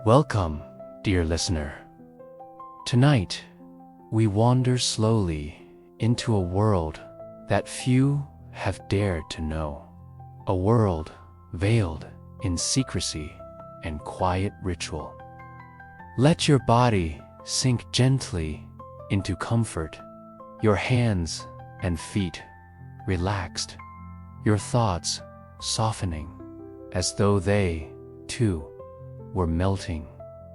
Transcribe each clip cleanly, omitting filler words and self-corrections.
Welcome, dear listener. Tonight, we wander slowly into a world that few have dared to know. A world veiled in secrecy and quiet ritual. Let your body sink gently into comfort, your hands and feet relaxed, your thoughts softening as though they, too, were melting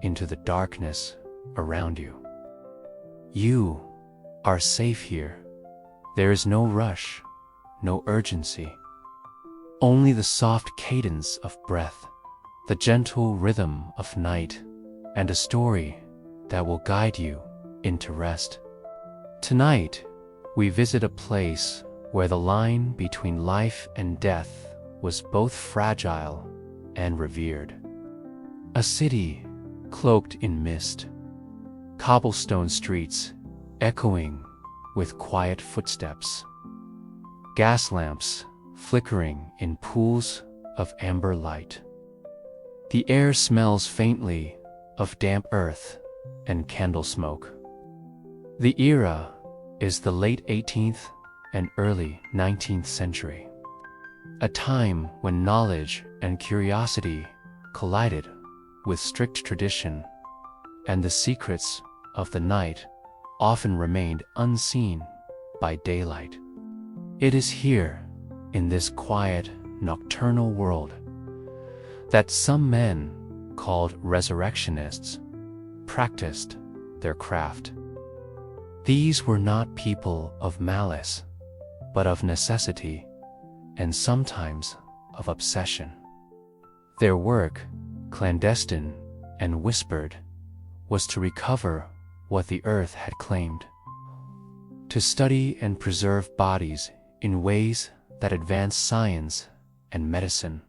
into the darkness around you. You are safe here. There is no rush, no urgency. Only the soft cadence of breath, the gentle rhythm of night, and a story that will guide you into rest. Tonight, we visit a place where the line between life and death was both fragile and revered. A city cloaked in mist, cobblestone streets echoing with quiet footsteps, gas lamps flickering in pools of amber light. The air smells faintly of damp earth and candle smoke. The era is the late 18th and early 19th century, a time when knowledge and curiosity collided with strict tradition, and the secrets of the night often remained unseen by daylight. It is here, in this quiet, nocturnal world, that some men, called Resurrectionists, practiced their craft. These were not people of malice, but of necessity, and sometimes of obsession. Their work, clandestine and whispered, was to recover what the earth had claimed, to study and preserve bodies in ways that advance science and medicine,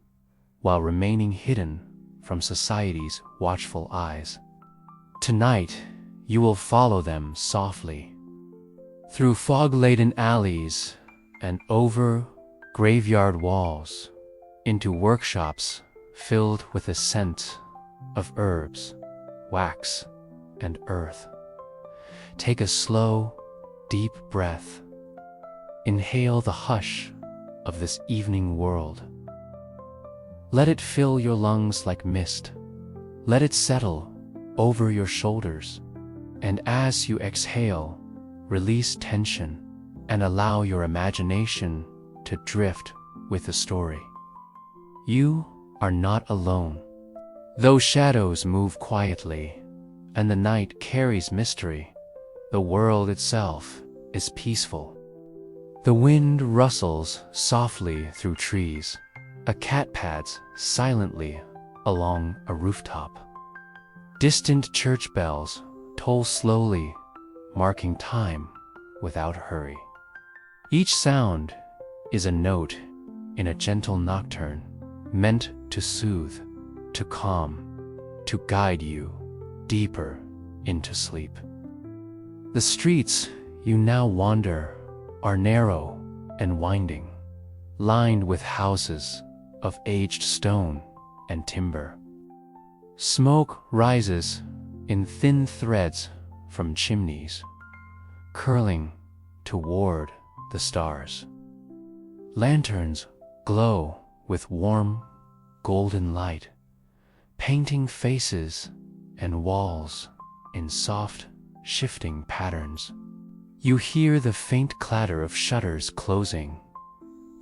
while remaining hidden from society's watchful eyes. Tonight, you will follow them softly, through fog-laden alleys and over graveyard walls, into workshops filled with the scent of herbs, wax, and earth. Take a slow, deep breath. Inhale the hush of this evening world. Let it fill your lungs like mist. Let it settle over your shoulders. And as you exhale, release tension and allow your imagination to drift with the story. You are not alone. Though shadows move quietly, and the night carries mystery, the world itself is peaceful. The wind rustles softly through trees. A cat pads silently along a rooftop. Distant church bells toll slowly, marking time without hurry. Each sound is a note in a gentle nocturne, meant to soothe, to calm, to guide you deeper into sleep. The streets you now wander are narrow and winding, lined with houses of aged stone and timber. Smoke rises in thin threads from chimneys, curling toward the stars. Lanterns glow with warm, golden light, painting faces and walls in soft, shifting patterns. You hear the faint clatter of shutters closing,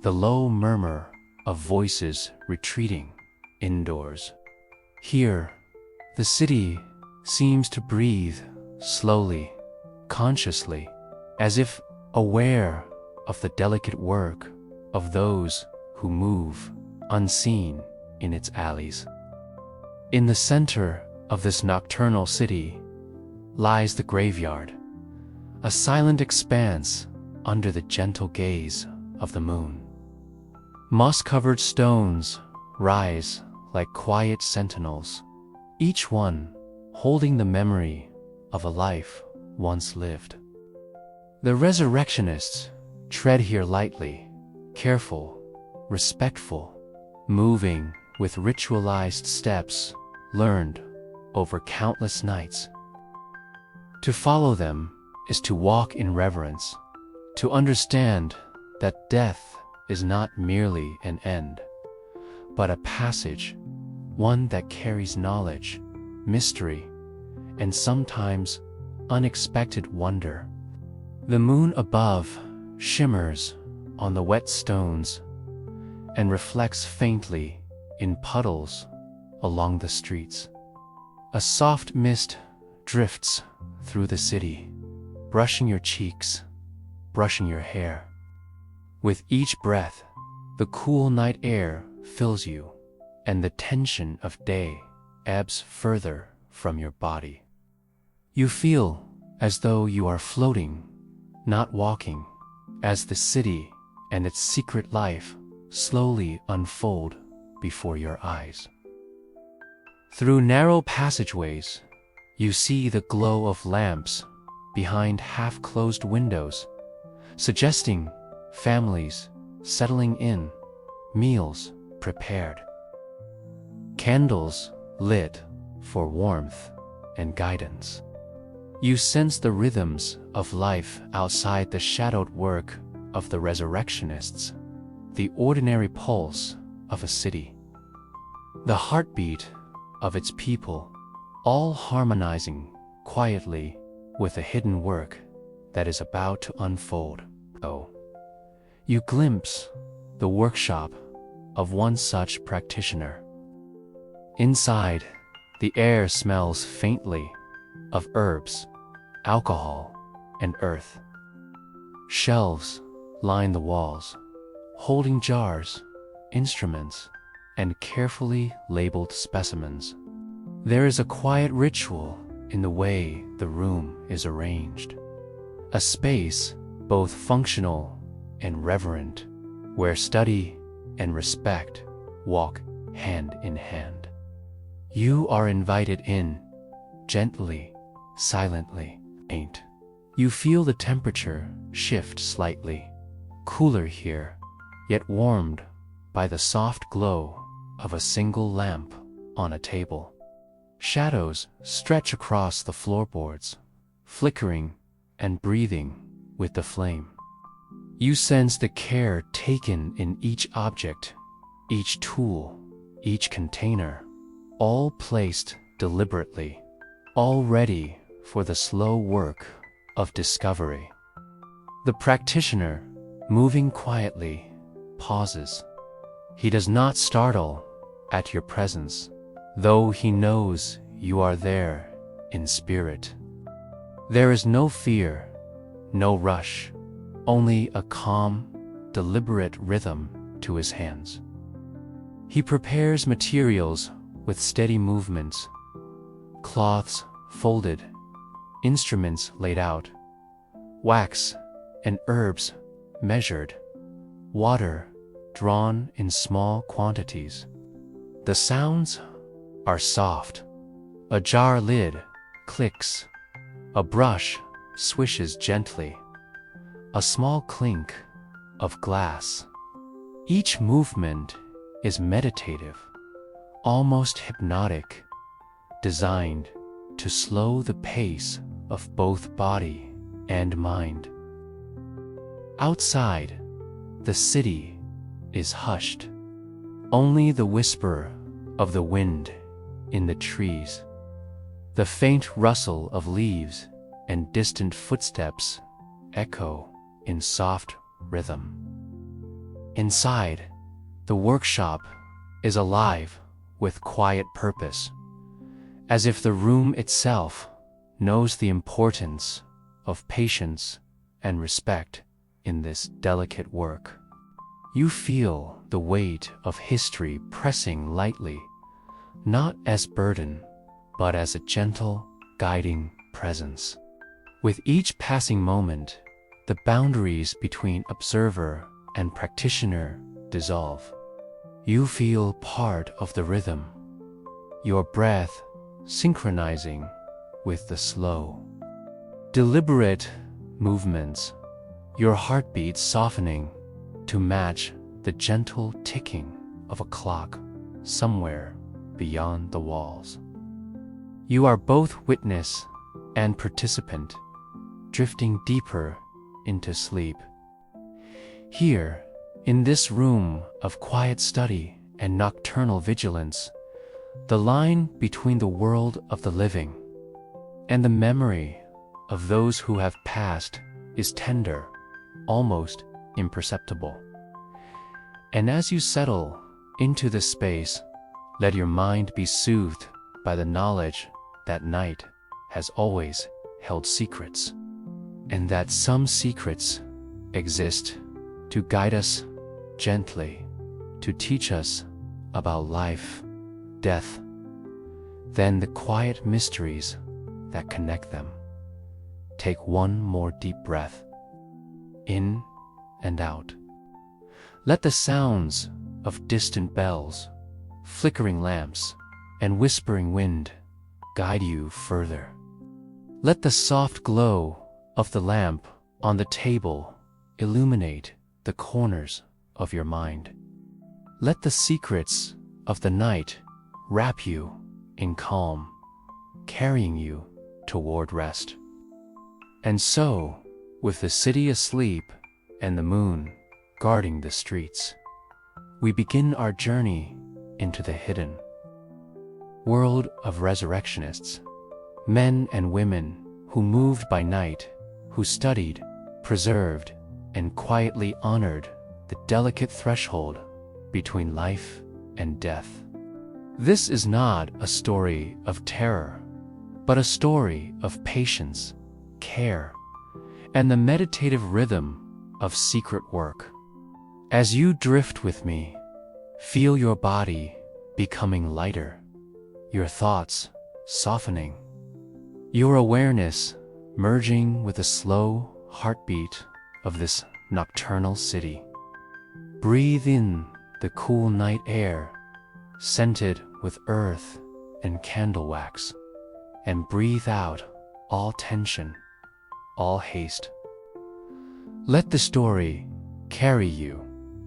the low murmur of voices retreating indoors. Here, the city seems to breathe slowly, consciously, as if aware of the delicate work of those who move unseen in its alleys. In the center of this nocturnal city lies the graveyard, a silent expanse under the gentle gaze of the moon. Moss-covered stones rise like quiet sentinels, each one holding the memory of a life once lived. The Resurrectionists tread here lightly, careful, respectful, moving with ritualized steps learned over countless nights. To follow them is to walk in reverence, to understand that death is not merely an end, but a passage, one that carries knowledge, mystery, and sometimes unexpected wonder. The moon above shimmers on the wet stones and reflects faintly in puddles along the streets. A soft mist drifts through the city, brushing your cheeks, brushing your hair. With each breath, the cool night air fills you, and the tension of day ebbs further from your body. You feel as though you are floating, not walking, as the city and its secret life slowly unfold before your eyes. Through narrow passageways, you see the glow of lamps behind half-closed windows, suggesting families settling in, meals prepared. Candles lit for warmth and guidance. You sense the rhythms of life outside the shadowed work of the Resurrectionists, the ordinary pulse of a city, the heartbeat of its people, all harmonizing quietly with a hidden work that is about to unfold. Oh, you glimpse the workshop of one such practitioner. Inside, the air smells faintly of herbs, alcohol, and earth. Shelves line the walls, holding jars, instruments, and carefully labeled specimens. There is a quiet ritual in the way the room is arranged, a space both functional and reverent, where study and respect walk hand in hand. You are invited in, gently, silently. You feel the temperature shift slightly, cooler here, yet warmed by the soft glow of a single lamp on a table. Shadows stretch across the floorboards, flickering and breathing with the flame. You sense the care taken in each object, each tool, each container, all placed deliberately, all ready for the slow work of discovery. The practitioner, moving quietly, pauses. He does not startle at your presence, though he knows you are there in spirit. There is no fear, no rush, only a calm, deliberate rhythm to his hands. He prepares materials with steady movements, cloths folded, instruments laid out, wax and herbs measured, water drawn in small quantities. The sounds are soft. A jar lid clicks, a brush swishes gently, a small clink of glass. Each movement is meditative, almost hypnotic, designed to slow the pace of both body and mind. Outside, the city is hushed. Only the whisper of the wind in the trees, the faint rustle of leaves and distant footsteps echo in soft rhythm. Inside, the workshop is alive with quiet purpose, as if the room itself knows the importance of patience and respect in this delicate work. You feel the weight of history pressing lightly, not as burden, but as a gentle, guiding presence. With each passing moment, the boundaries between observer and practitioner dissolve. You feel part of the rhythm, your breath synchronizing with the slow, deliberate movements, your heartbeat softening to match the gentle ticking of a clock somewhere beyond the walls. You are both witness and participant, drifting deeper into sleep. Here, in this room of quiet study and nocturnal vigilance, the line between the world of the living and the memory of those who have passed is tender, almost imperceptible. And as you settle into this space, let your mind be soothed by the knowledge that night has always held secrets, and that some secrets exist to guide us gently, to teach us about life, death, then the quiet mysteries that connect them. Take one more deep breath, in and out. Let the sounds of distant bells, flickering lamps, and whispering wind guide you further. Let the soft glow of the lamp on the table illuminate the corners of your mind. Let the secrets of the night wrap you in calm, carrying you toward rest. And so, with the city asleep and the moon guarding the streets, we begin our journey into the hidden world of resurrectionists, men and women who moved by night, who studied, preserved, and quietly honored the delicate threshold between life and death. This is not a story of terror, but a story of patience, care, and the meditative rhythm of secret work. As you drift with me, feel your body becoming lighter, your thoughts softening, your awareness merging with the slow heartbeat of this nocturnal city. Breathe in the cool night air, scented with earth and candle wax, and breathe out all tension, all haste. Let the story carry you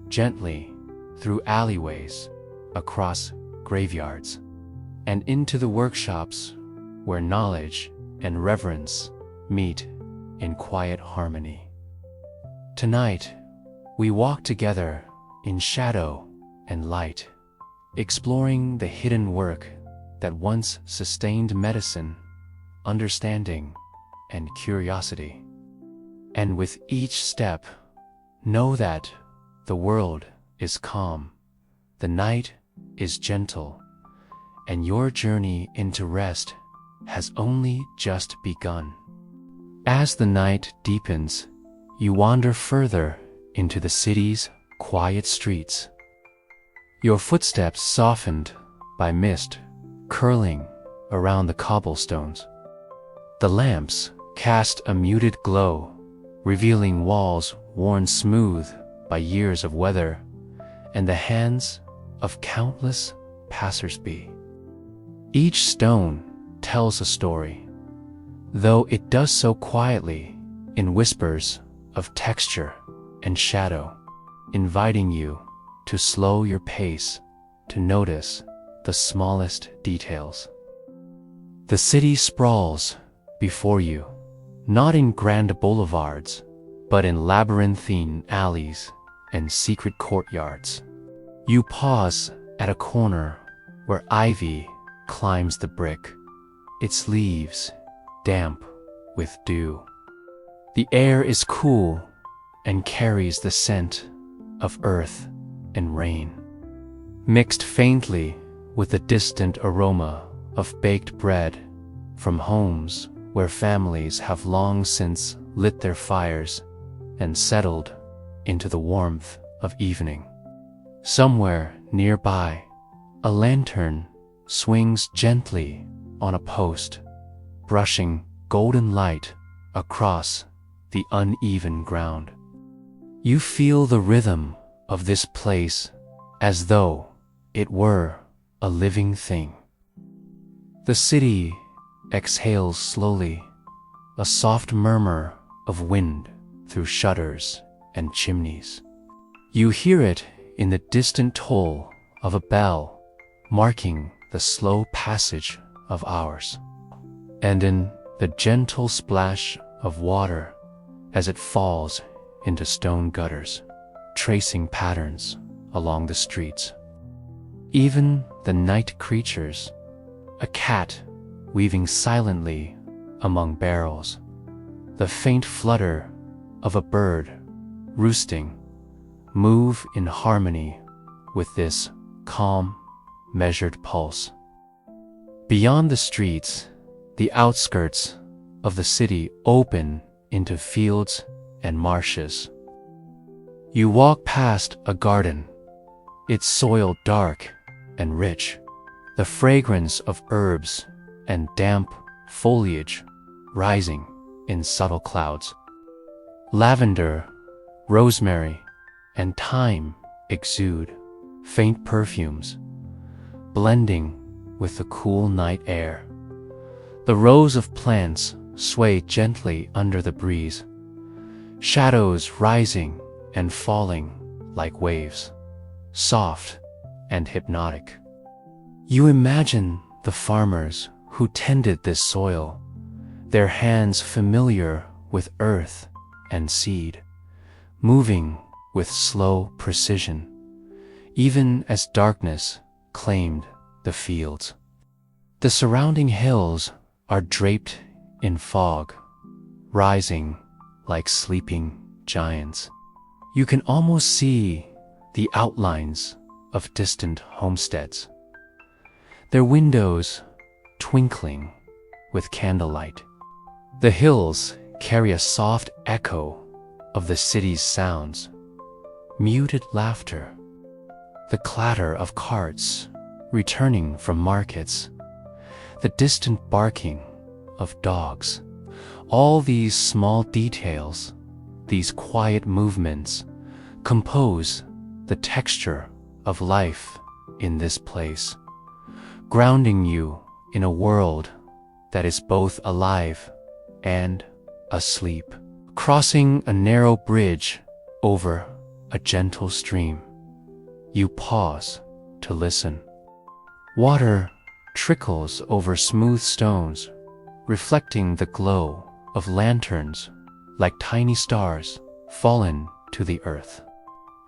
gently through alleyways, across graveyards, and into the workshops where knowledge and reverence meet in quiet harmony. Tonight, we walk together in shadow and light, exploring the hidden work that once sustained medicine, understanding, and curiosity. And with each step, know that the world is calm, the night is gentle, and your journey into rest has only just begun. As the night deepens, you wander further into the city's quiet streets, your footsteps softened by mist curling around the cobblestones. The lamps cast a muted glow, revealing walls worn smooth by years of weather and the hands of countless passers-by. Each stone tells a story, though it does so quietly in whispers of texture and shadow, inviting you to slow your pace to notice the smallest details. The city sprawls before you, not in grand boulevards, but in labyrinthine alleys and secret courtyards. You pause at a corner where ivy climbs the brick, its leaves damp with dew. The air is cool and carries the scent of earth and rain, mixed faintly with the distant aroma of baked bread from homes where families have long since lit their fires and settled into the warmth of evening. Somewhere nearby, a lantern swings gently on a post, brushing golden light across the uneven ground. You feel the rhythm of this place as though it were a living thing. The city exhales slowly, a soft murmur of wind through shutters and chimneys. You hear it in the distant toll of a bell marking the slow passage of hours, and in the gentle splash of water as it falls into stone gutters, tracing patterns along the streets. Even the night creatures, a cat weaving silently among barrels, the faint flutter of a bird roosting, move in harmony with this calm, measured pulse. Beyond the streets, the outskirts of the city open into fields and marshes. You walk past a garden, its soil dark and rich, the fragrance of herbs and damp foliage rising in subtle clouds. Lavender, rosemary, and thyme exude faint perfumes, blending with the cool night air. The rows of plants sway gently under the breeze, shadows rising and falling like waves, soft and hypnotic. You imagine the farmers who tended this soil, their hands familiar with earth and seed, moving with slow precision, even as darkness claimed the fields. The surrounding hills are draped in fog, rising like sleeping giants. You can almost see the outlines of distant homesteads, their windows twinkling with candlelight. The hills carry a soft echo of the city's sounds, muted laughter, the clatter of carts returning from markets, the distant barking of dogs. All these small details, these quiet movements, compose the texture of life in this place, grounding you in a world that is both alive and asleep. Crossing a narrow bridge over a gentle stream, you pause to listen. Water trickles over smooth stones, reflecting the glow of lanterns like tiny stars fallen to the earth.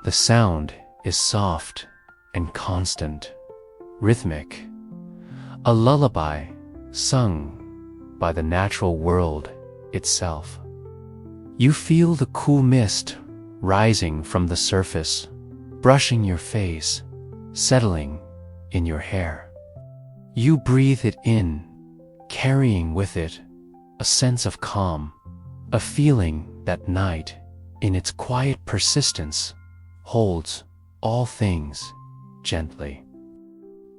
The sound is soft and constant, rhythmic, a lullaby sung by the natural world itself. You feel the cool mist rising from the surface, brushing your face, settling in your hair. You breathe it in, carrying with it a sense of calm, a feeling that night, in its quiet persistence, holds all things gently.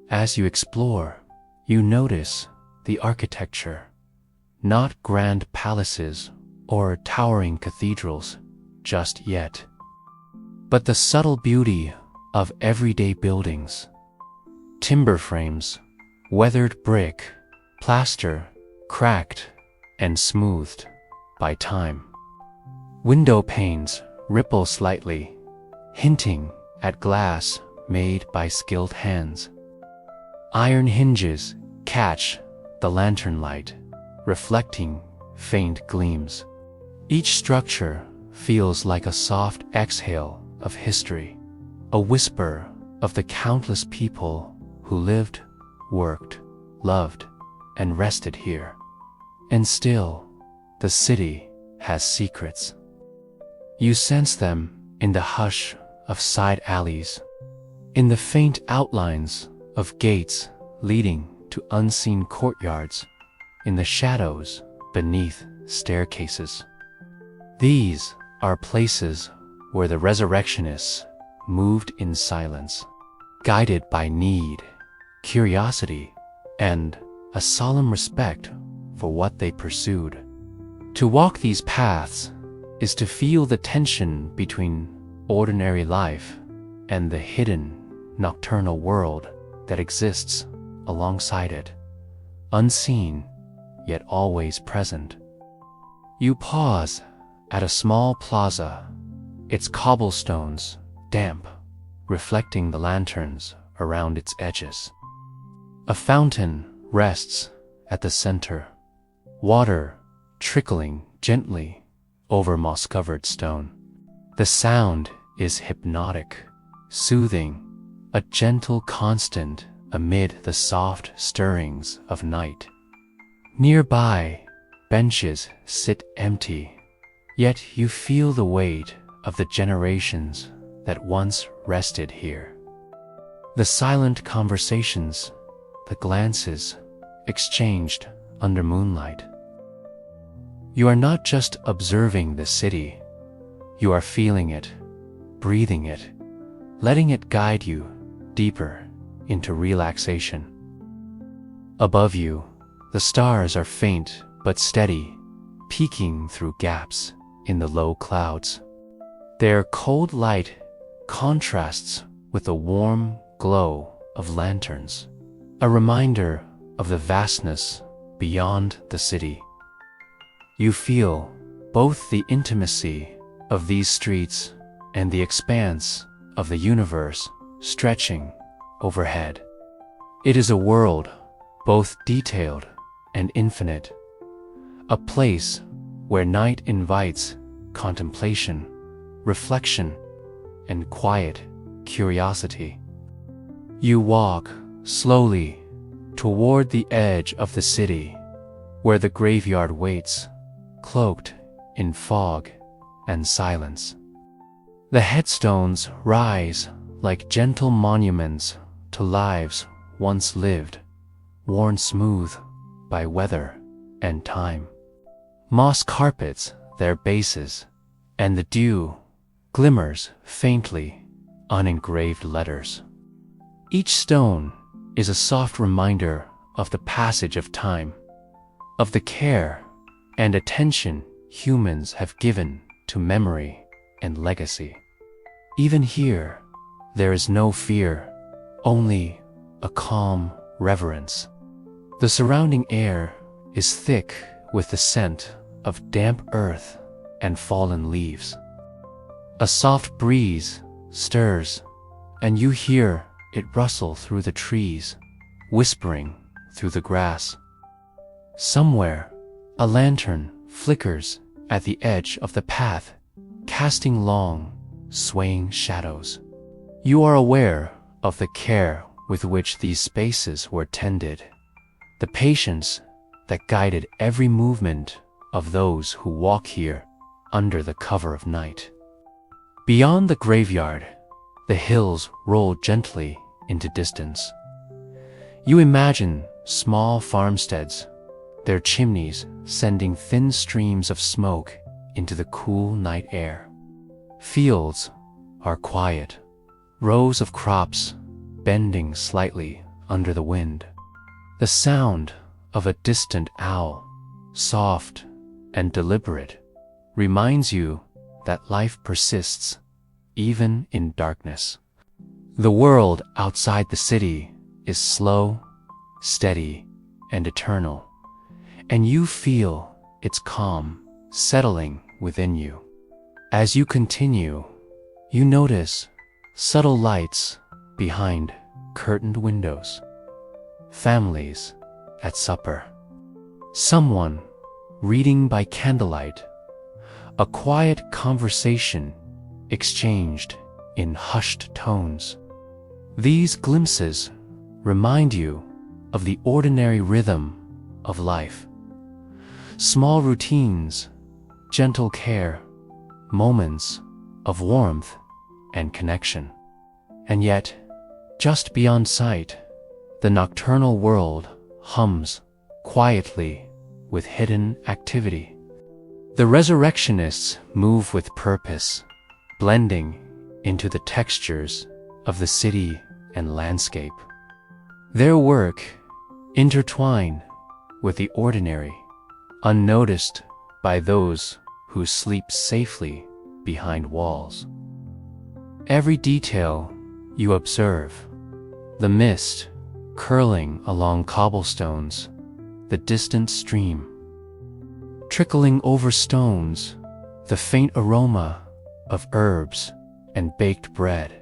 As you explore, you notice the architecture, not grand palaces or towering cathedrals just yet, but the subtle beauty of everyday buildings, timber frames, weathered brick, plaster cracked and smoothed by time. Window panes ripple slightly, hinting at glass made by skilled hands. Iron hinges catch the lantern light, reflecting faint gleams. Each structure feels like a soft exhale of history, a whisper of the countless people who lived, worked, loved, and rested here. And still, the city has secrets. You sense them in the hush of side alleys, in the faint outlines of gates leading to unseen courtyards, in the shadows beneath staircases. These are places where the Resurrectionists moved in silence, guided by need, curiosity, and a solemn respect for what they pursued. To walk these paths is to feel the tension between ordinary life and the hidden, nocturnal world that exists alongside it, unseen yet always present. You pause at a small plaza, its cobblestones damp, reflecting the lanterns around its edges. A fountain rests at the center, water trickling gently over moss-covered stone. The sound is hypnotic, soothing, a gentle constant amid the soft stirrings of night. Nearby, benches sit empty, yet you feel the weight of the generations that once rested here. The silent conversations, the glances exchanged under moonlight. You are not just observing the city, you are feeling it, breathing it, letting it guide you deeper into relaxation. Above you, the stars are faint but steady, peeking through gaps in the low clouds. Their cold light contrasts with the warm glow of lanterns, a reminder of the vastness beyond the city. You feel both the intimacy of these streets and the expanse of the universe stretching overhead. It is a world both detailed and infinite, a place where night invites contemplation, reflection, and quiet curiosity. You walk slowly toward the edge of the city, where the graveyard waits, cloaked in fog and silence. The headstones rise like gentle monuments to lives once lived, worn smooth by weather and time. Moss carpets their bases, and the dew glimmers faintly on engraved letters. Each stone is a soft reminder of the passage of time, of the care and attention humans have given to memory and legacy. Even here, there is no fear, only a calm reverence. The surrounding air is thick with the scent of damp earth and fallen leaves. A soft breeze stirs, and you hear it rustle through the trees, whispering through the grass. Somewhere, a lantern flickers at the edge of the path, casting long, swaying shadows. You are aware of the care with which these spaces were tended, the patience that guided every movement of those who walk here under the cover of night. Beyond the graveyard, the hills roll gently into distance. You imagine small farmsteads, their chimneys sending thin streams of smoke into the cool night air. Fields are quiet, rows of crops bending slightly under the wind. The sound of a distant owl, soft and deliberate, reminds you that life persists even in darkness. The world outside the city is slow, steady, and eternal, and you feel its calm settling within you. As you continue, you notice subtle lights behind curtained windows, families at supper, someone reading by candlelight, a quiet conversation exchanged in hushed tones. These glimpses remind you of the ordinary rhythm of life. Small routines, gentle care, moments of warmth and connection. And yet, just beyond sight, the nocturnal world hums quietly with hidden activity. The Resurrectionists move with purpose, blending into the textures of the city and landscape. Their work intertwine with the ordinary, unnoticed by those who sleep safely behind walls. Every detail you observe, the mist curling along cobblestones, the distant stream, trickling over stones, the faint aroma of herbs and baked bread.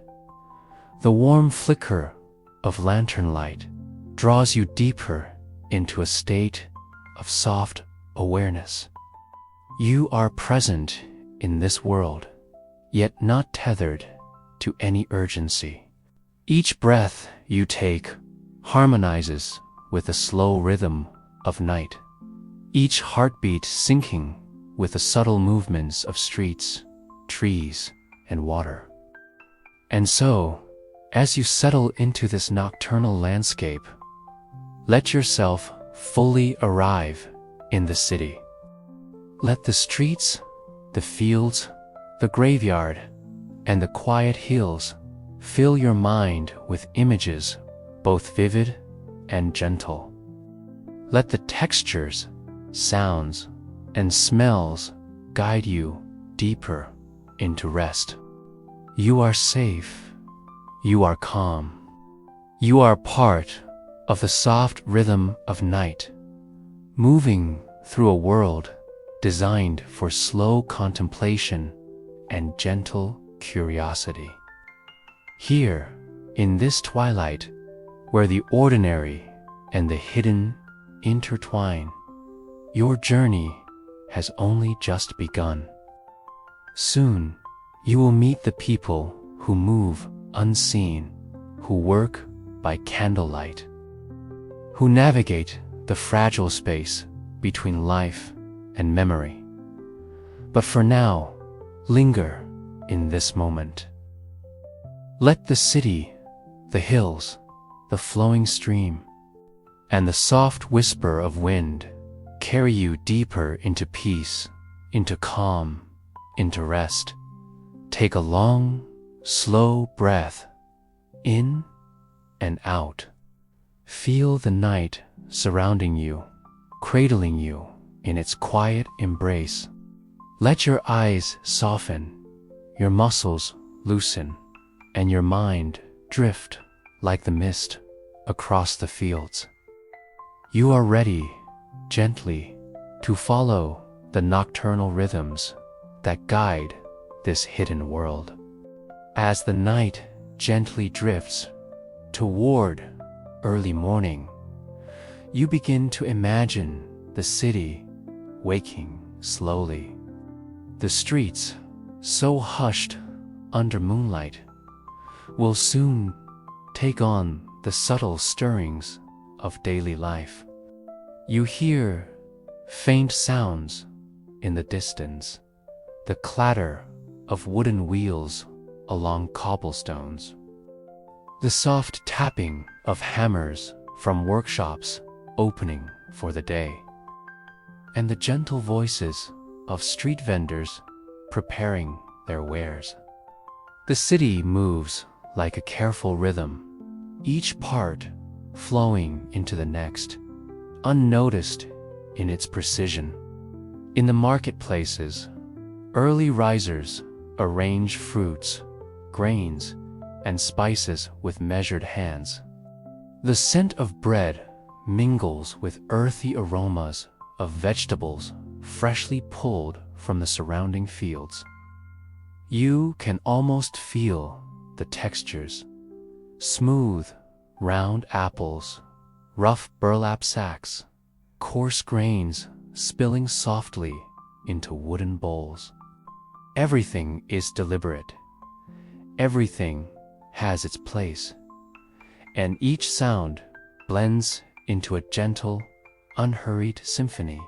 The warm flicker of lantern light draws you deeper into a state of soft awareness. You are present in this world, yet not tethered to any urgency. Each breath you take harmonizes with the slow rhythm of night, each heartbeat syncing with the subtle movements of streets, trees, and water. And so, as you settle into this nocturnal landscape, let yourself fully arrive in the city. Let the streets, the fields, the graveyard, and the quiet hills fill your mind with images both vivid and gentle. Let the textures, sounds, and smells guide you deeper into rest. You are safe. You are calm. You are part of the soft rhythm of night, moving through a world designed for slow contemplation and gentle curiosity. Here, in this twilight, where the ordinary and the hidden intertwine, your journey has only just begun. Soon, you will meet the people who move unseen, who work by candlelight, who navigate the fragile space between life and memory. But for now, linger in this moment. Let the city, the hills, the flowing stream, and the soft whisper of wind carry you deeper into peace, into calm, into rest. Take a long, slow breath, in and out. Feel the night surrounding you, cradling you in its quiet embrace. Let your eyes soften, your muscles loosen, and your mind drift like the mist across the fields. You are ready, gently, to follow the nocturnal rhythms that guide this hidden world. As the night gently drifts toward early morning, you begin to imagine the city waking slowly. The streets, so hushed under moonlight, will soon take on the subtle stirrings of daily life. You hear faint sounds in the distance, the clatter of wooden wheels along cobblestones, the soft tapping of hammers from workshops opening for the day, and the gentle voices of street vendors preparing their wares. The city moves like a careful rhythm, each part flowing into the next, unnoticed in its precision. In the marketplaces, early risers arrange fruits, grains, and spices with measured hands. The scent of bread mingles with earthy aromas of vegetables freshly pulled from the surrounding fields. You can almost feel the textures: smooth, round apples, rough burlap sacks, coarse grains spilling softly into wooden bowls. Everything is deliberate. Everything has its place, and each sound blends into a gentle, unhurried symphony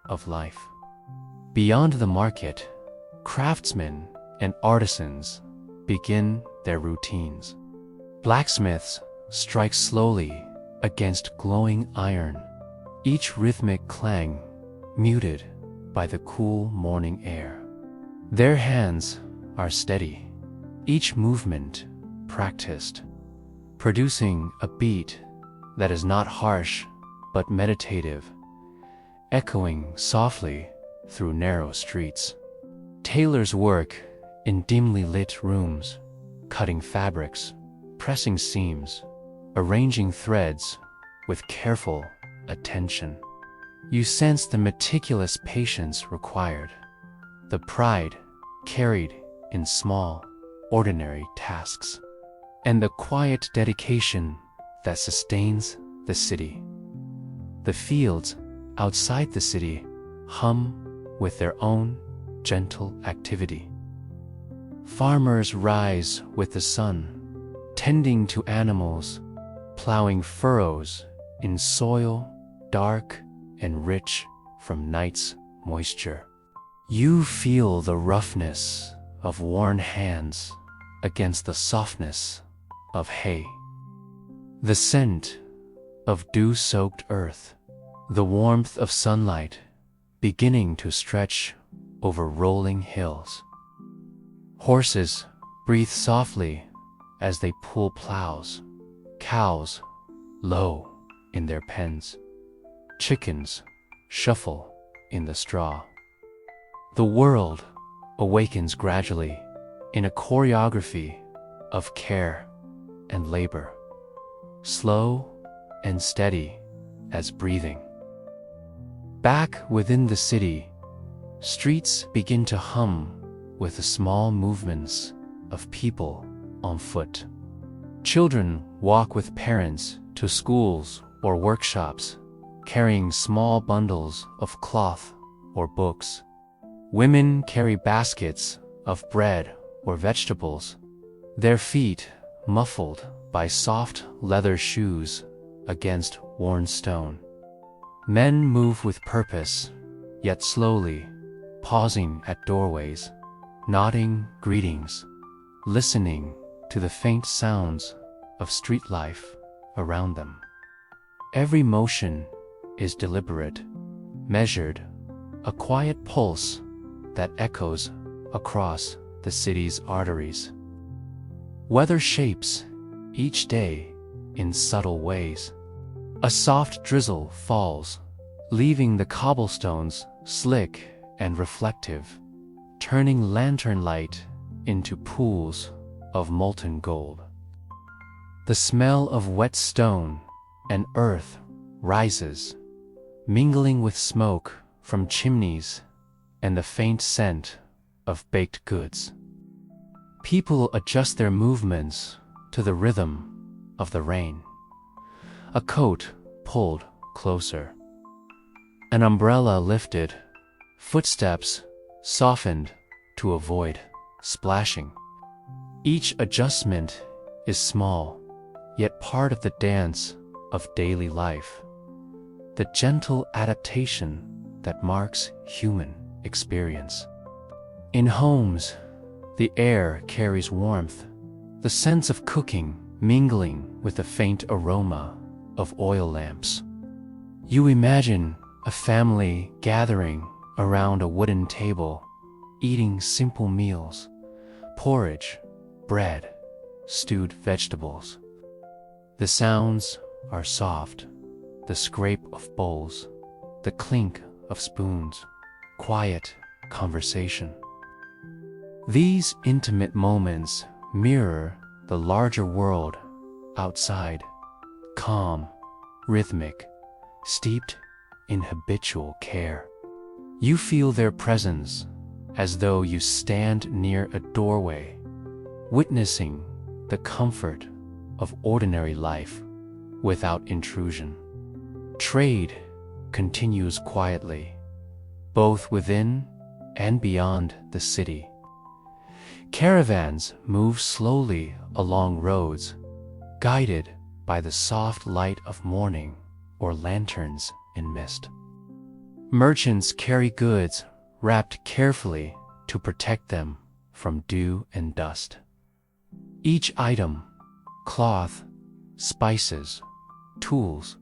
of life. Beyond the market, craftsmen and artisans begin their routines. Blacksmiths strike slowly against glowing iron, each rhythmic clang muted by the cool morning air. Their hands are steady, each movement practiced, producing a beat that is not harsh but meditative, echoing softly through narrow streets. Tailors work in dimly lit rooms, cutting fabrics, pressing seams, arranging threads with careful attention. You sense the meticulous patience required, the pride carried in small, ordinary tasks, and the quiet dedication that sustains the city. The fields outside the city hum with their own gentle activity. Farmers rise with the sun, tending to animals, plowing furrows in soil dark and rich from night's moisture. You feel the roughness of worn hands against the softness of hay, the scent of dew-soaked earth, the warmth of sunlight beginning to stretch over rolling hills. Horses breathe softly as they pull plows, cows low in their pens, chickens shuffle in the straw. The world awakens gradually in a choreography of care and labor, slow and steady as breathing. Back within the city, streets begin to hum with the small movements of people on foot. Children walk with parents to schools or workshops, carrying small bundles of cloth or books. Women carry baskets of bread or vegetables, their feet muffled by soft leather shoes against worn stone. Men move with purpose, yet slowly, pausing at doorways, nodding greetings, listening to the faint sounds of street life around them. Every motion is deliberate, measured, a quiet pulse that echoes across the city's arteries. Weather shapes each day in subtle ways. A soft drizzle falls, leaving the cobblestones slick and reflective, turning lantern light into pools of molten gold. The smell of wet stone and earth rises, mingling with smoke from chimneys and the faint scent of baked goods. People adjust their movements to the rhythm of the rain. A coat pulled closer, an umbrella lifted, footsteps softened to avoid splashing. Each adjustment is small, yet part of the dance of daily life, the gentle adaptation that marks human experience. In homes, the air carries warmth, the sense of cooking mingling with the faint aroma of oil lamps. You imagine a family gathering around a wooden table, eating simple meals, porridge, bread, stewed vegetables. The sounds are soft, the scrape of bowls, the clink of spoons, quiet conversation. These intimate moments mirror the larger world outside, calm, rhythmic, steeped in habitual care. You feel their presence as though you stand near a doorway, witnessing the comfort of ordinary life without intrusion. Trade continues quietly, both within and beyond the city. Caravans move slowly along roads, guided by the soft light of morning or lanterns in mist. Merchants carry goods wrapped carefully to protect them from dew and dust. Each item, cloth, spices, tools,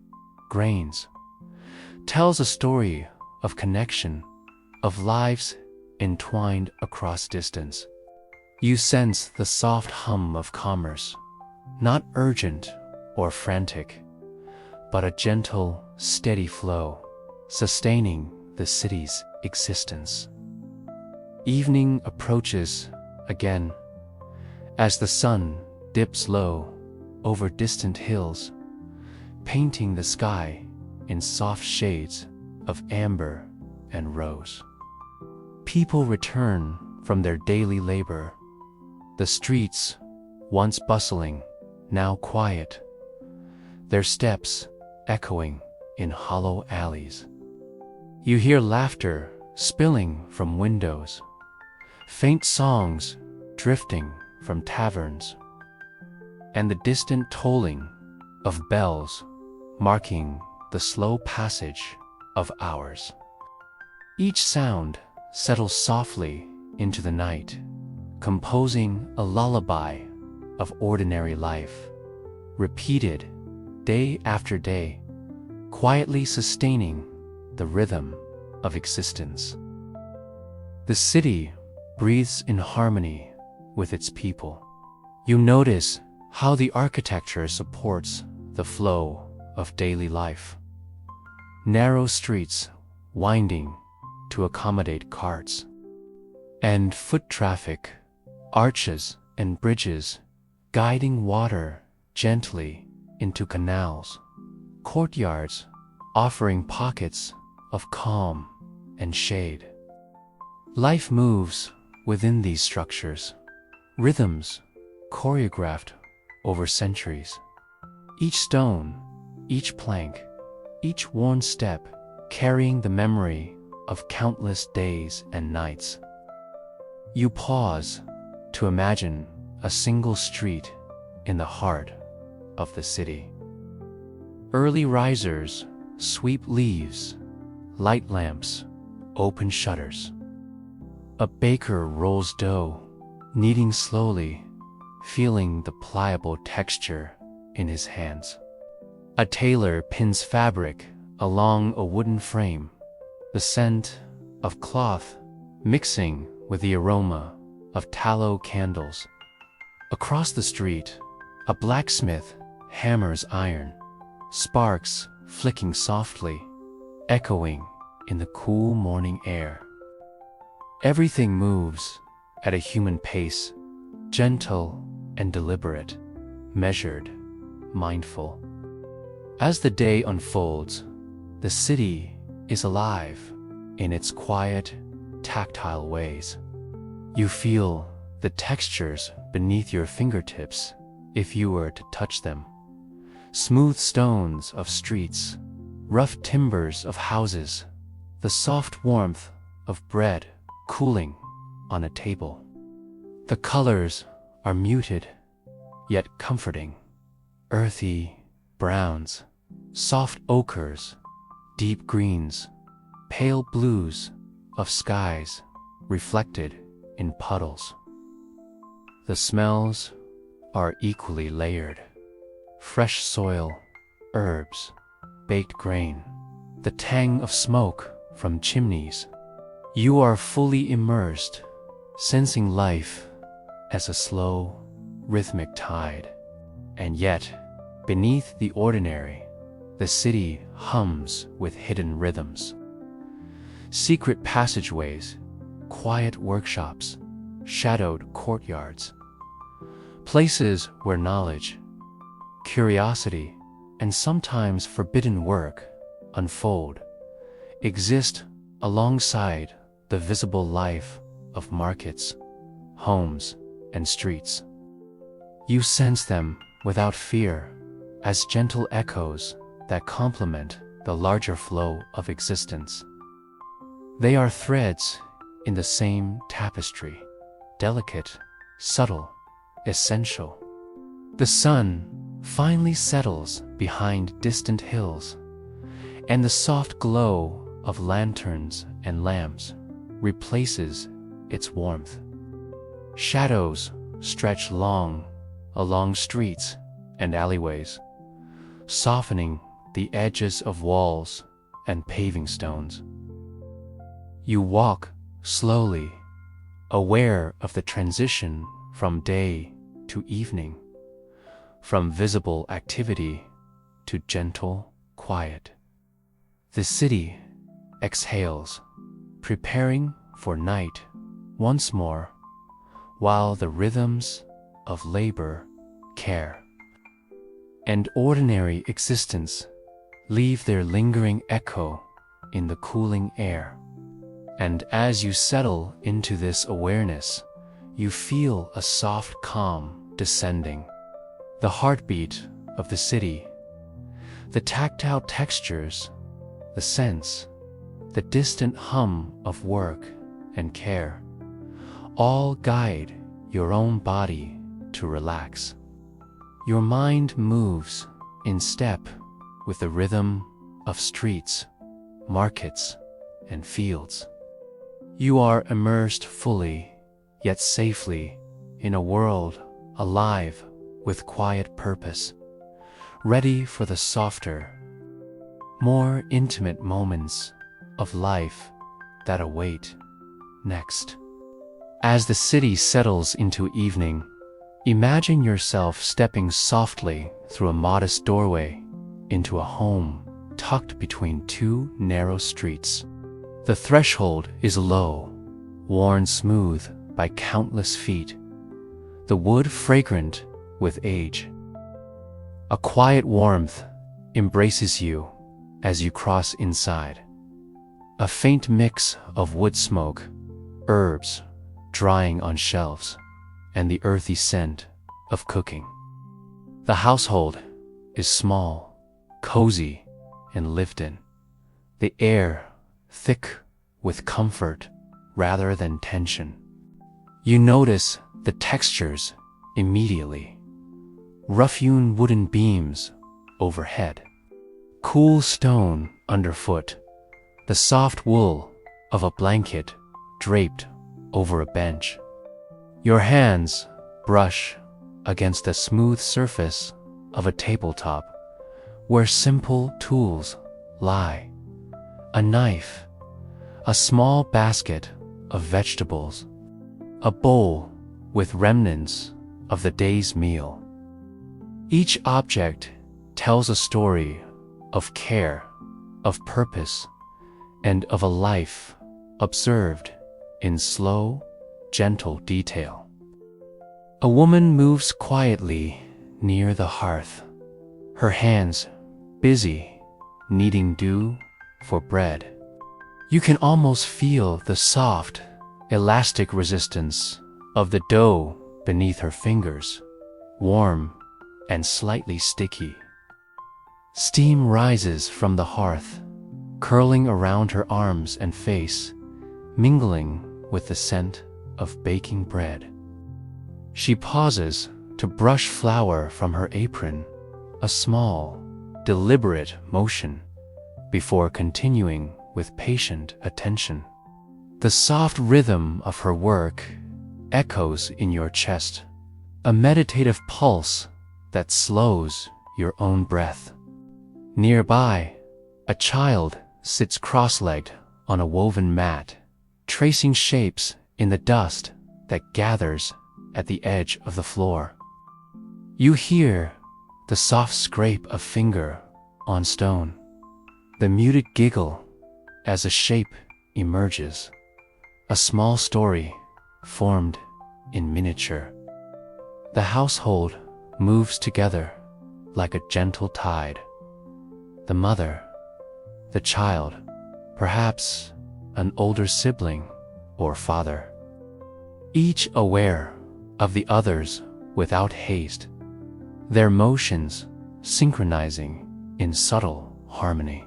grains, tells a story of connection, of lives entwined across distance. You sense the soft hum of commerce, not urgent or frantic, but a gentle, steady flow, sustaining the city's existence. Evening approaches again, as the sun dips low over distant hills, painting the sky in soft shades of amber and rose. People return from their daily labor. The streets, once bustling, now quiet, their steps echoing in hollow alleys. You hear laughter spilling from windows, faint songs drifting from taverns, and the distant tolling of bells marking the slow passage of hours. Each sound settles softly into the night, composing a lullaby of ordinary life, repeated day after day, quietly sustaining the rhythm of existence. The city breathes in harmony with its people. You notice how the architecture supports the flow of daily life. Narrow streets winding to accommodate carts, and foot traffic, arches and bridges guiding water gently into canals, courtyards offering pockets of calm and shade. Life moves within these structures, rhythms choreographed over centuries. Each stone, each plank, each worn step carrying the memory of countless days and nights. You pause to imagine a single street in the heart of the city. Early risers sweep leaves, light lamps, open shutters. A baker rolls dough, kneading slowly, feeling the pliable texture in his hands. A tailor pins fabric along a wooden frame, the scent of cloth mixing with the aroma of tallow candles. Across the street, a blacksmith hammers iron, sparks flicking softly, echoing in the cool morning air. Everything moves at a human pace, gentle and deliberate, measured, mindful. As the day unfolds, the city is alive in its quiet, tactile ways. You feel the textures beneath your fingertips if you were to touch them. Smooth stones of streets, rough timbers of houses, the soft warmth of bread cooling on a table. The colors are muted, yet comforting. Earthy browns, soft ochres, deep greens, pale blues of skies reflected in puddles. The smells are equally layered. Fresh soil, herbs, baked grain, the tang of smoke from chimneys. You are fully immersed, sensing life as a slow, rhythmic tide. And yet, beneath the ordinary, the city hums with hidden rhythms. Secret passageways, quiet workshops, shadowed courtyards. Places where knowledge, curiosity, and sometimes forbidden work unfold, exist alongside the visible life of markets, homes, and streets. You sense them without fear, as gentle echoes that complement the larger flow of existence. They are threads in the same tapestry, delicate, subtle, essential. The sun finally settles behind distant hills, and the soft glow of lanterns and lamps replaces its warmth. Shadows stretch long along streets and alleyways, softening the edges of walls and paving stones. You walk slowly, aware of the transition from day to evening, from visible activity to gentle quiet. The city exhales, preparing for night once more, while the rhythms of labor, care, and ordinary existence leave their lingering echo in the cooling air. And as you settle into this awareness, you feel a soft calm descending. The heartbeat of the city, the tactile textures, the scents, the distant hum of work and care, all guide your own body to relax. Your mind moves in step with the rhythm of streets, markets, and fields. You are immersed fully, yet safely, in a world alive with quiet purpose, ready for the softer, more intimate moments of life that await next. As the city settles into evening, imagine yourself stepping softly through a modest doorway into a home tucked between two narrow streets. The threshold is low, worn smooth by countless feet, the wood fragrant with age. A quiet warmth embraces you as you cross inside. A faint mix of wood smoke, herbs drying on shelves, and the earthy scent of cooking. The household is small, cozy, and lived in. The air thick with comfort rather than tension. You notice the textures immediately. Rough-hewn wooden beams overhead, cool stone underfoot, the soft wool of a blanket draped over a bench. Your hands brush against the smooth surface of a tabletop where simple tools lie. A knife, a small basket of vegetables, a bowl with remnants of the day's meal. Each object tells a story of care, of purpose, and of a life observed in slow, gentle detail. A woman moves quietly near the hearth, her hands busy kneading dough for bread. You can almost feel the soft, elastic resistance of the dough beneath her fingers, warm and slightly sticky. Steam rises from the hearth, curling around her arms and face, mingling with the scent of baking bread. She pauses to brush flour from her apron, a small, deliberate motion, before continuing with patient attention. The soft rhythm of her work echoes in your chest, a meditative pulse that slows your own breath. Nearby, a child sits cross-legged on a woven mat, tracing shapes in the dust that gathers at the edge of the floor. You hear the soft scrape of finger on stone, the muted giggle as a shape emerges, a small story formed in miniature. The household moves together like a gentle tide. The mother, the child, perhaps an older sibling or father, each aware of the others without haste, their motions synchronizing in subtle harmony.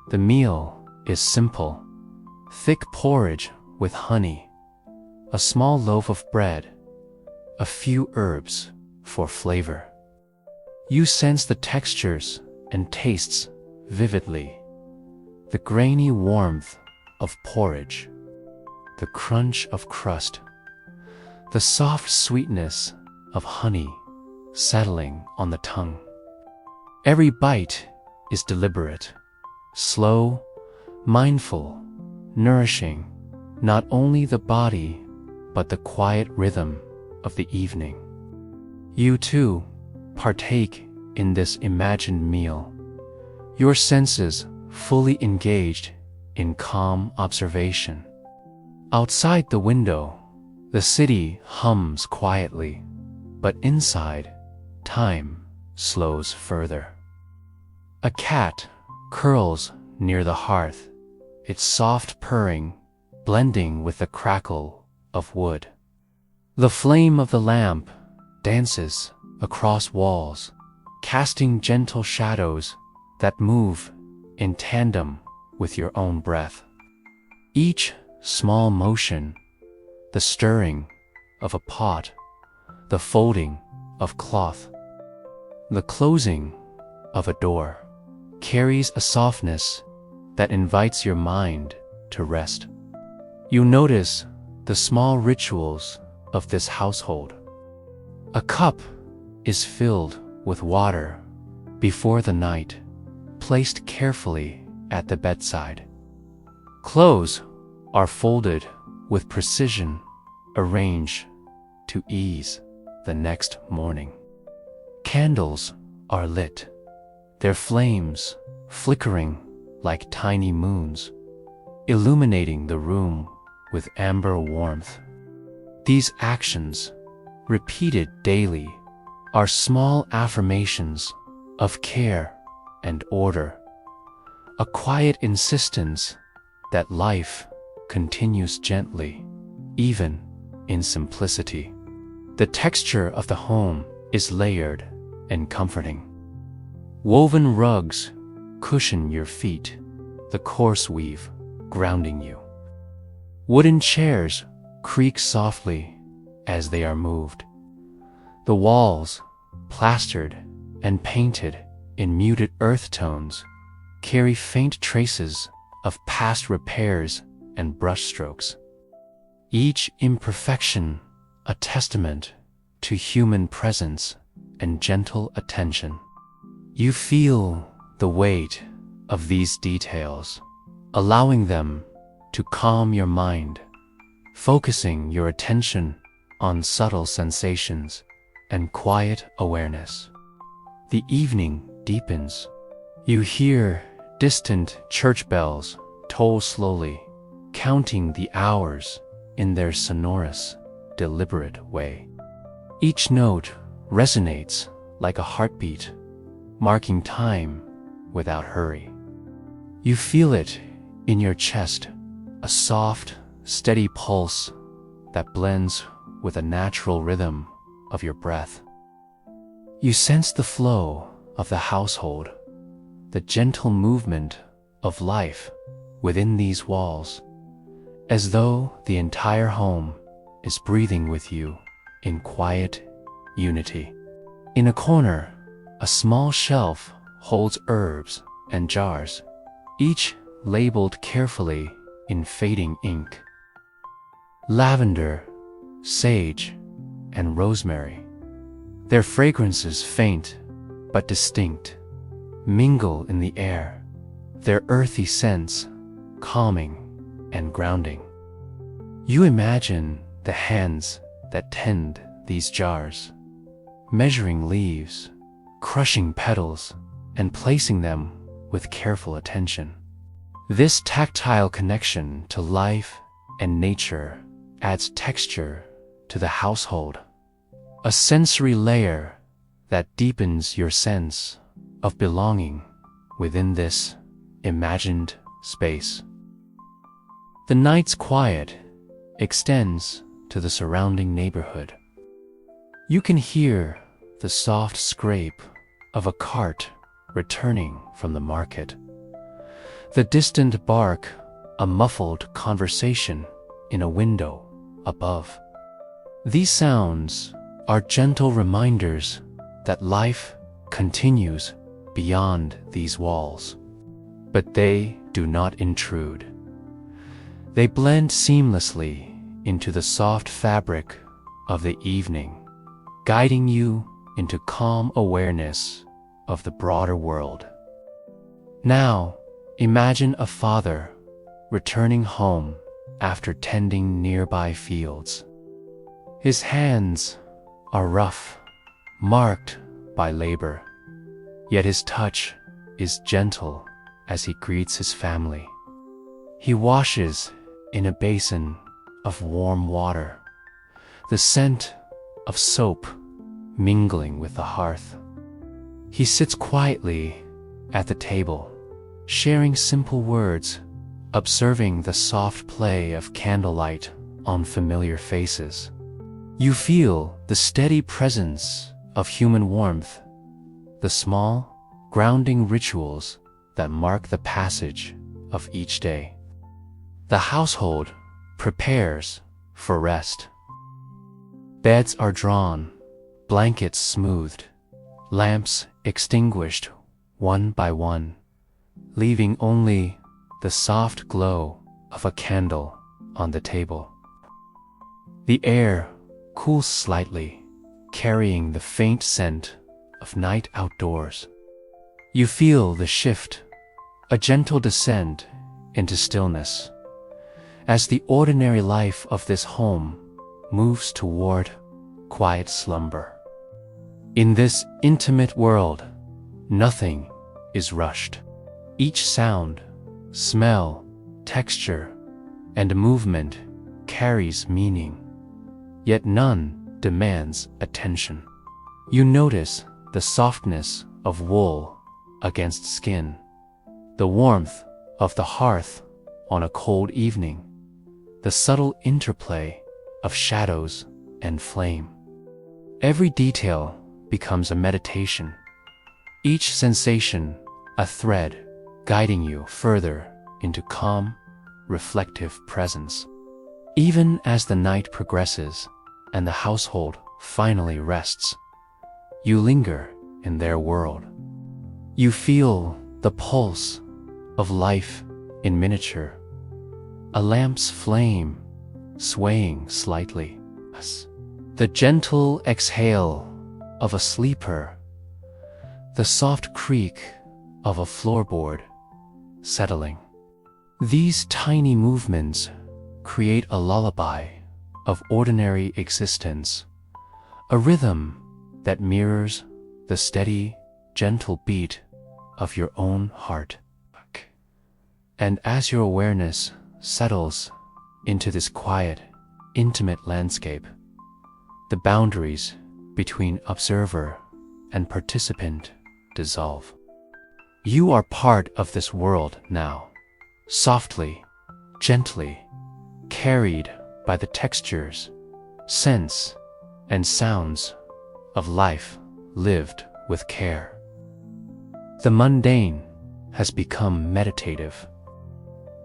The meal is simple, thick porridge with honey, a small loaf of bread, a few herbs for flavor. You sense the textures and tastes vividly, the grainy warmth of porridge, the crunch of crust, the soft sweetness of honey settling on the tongue. Every bite is deliberate, slow, mindful, nourishing not only the body but the quiet rhythm of the evening. You too partake in this imagined meal, your senses fully engaged in calm observation. Outside the window, the city hums quietly, but inside, time slows further. A cat curls near the hearth, its soft purring blending with the crackle of wood. The flame of the lamp dances across walls, casting gentle shadows that move in tandem with your own breath. Each small motion, the stirring of a pot, the folding of cloth, the closing of a door, carries a softness that invites your mind to rest. You notice the small rituals of this household. A cup is filled with water before the night, placed carefully at the bedside. Clothes are folded with precision, arranged to ease the next morning. Candles are lit, their flames flickering like tiny moons, illuminating the room with amber warmth. These actions, repeated daily, are small affirmations of care and order, a quiet insistence that life continues gently, even in simplicity. The texture of the home is layered and comforting. Woven rugs cushion your feet, the coarse weave grounding you. Wooden chairs creak softly as they are moved. The walls, plastered and painted in muted earth tones, carry faint traces of past repairs and brushstrokes. Each imperfection a testament to human presence and gentle attention. You feel the weight of these details, allowing them to calm your mind, focusing your attention on subtle sensations and quiet awareness. The evening deepens. You hear distant church bells toll slowly, counting the hours in their sonorous, deliberate way. Each note resonates like a heartbeat, marking time without hurry. You feel it in your chest, a soft, steady pulse that blends with a natural rhythm of your breath. You sense the flow of the household, the gentle movement of life within these walls, as though the entire home is breathing with you in quiet unity. In a corner, a small shelf holds herbs and jars, each labeled carefully in fading ink. Lavender, sage, and rosemary, their fragrances faint but distinct, mingle in the air, their earthy scents calming and grounding. You imagine the hands that tend these jars, measuring leaves, crushing petals, and placing them with careful attention. This tactile connection to life and nature adds texture to the household, a sensory layer that deepens your sense of belonging within this imagined space. The night's quiet extends to the surrounding neighborhood. You can hear the soft scrape of a cart returning from the market, the distant bark, a muffled conversation in a window above. These sounds are gentle reminders that life continues beyond these walls, but they do not intrude. They blend seamlessly into the soft fabric of the evening, guiding you into calm awareness of the broader world. Now, imagine a father returning home after tending nearby fields. His hands are rough, marked by labor, yet his touch is gentle as he greets his family. He washes in a basin of warm water, the scent of soap mingling with the hearth. He sits quietly at the table, sharing simple words observing the soft play of candlelight on familiar faces. You feel the steady presence of human warmth, the small, grounding rituals that mark the passage of each day. The household prepares for rest. Beds are drawn, blankets smoothed, lamps extinguished one by one, leaving only the soft glow of a candle on the table. The air cools slightly, carrying the faint scent of night outdoors. You feel the shift, a gentle descent into stillness, as the ordinary life of this home moves toward quiet slumber. In this intimate world, nothing is rushed. Each sound, smell, texture, and movement carries meaning, yet none demands attention. You notice the softness of wool against skin, the warmth of the hearth on a cold evening, the subtle interplay of shadows and flame. Every detail becomes a meditation, each sensation a thread guiding you further into calm, reflective presence. Even as the night progresses and the household finally rests, you linger in their world. You feel the pulse of life in miniature, a lamp's flame swaying slightly, the gentle exhale of a sleeper, the soft creak of a floorboard settling. These tiny movements create a lullaby of ordinary existence, a rhythm that mirrors the steady, gentle beat of your own heart. And as your awareness settles into this quiet, intimate landscape, the boundaries between observer and participant dissolve. You are part of this world now, softly, gently, carried by the textures, scents, and sounds of life lived with care. The mundane has become meditative.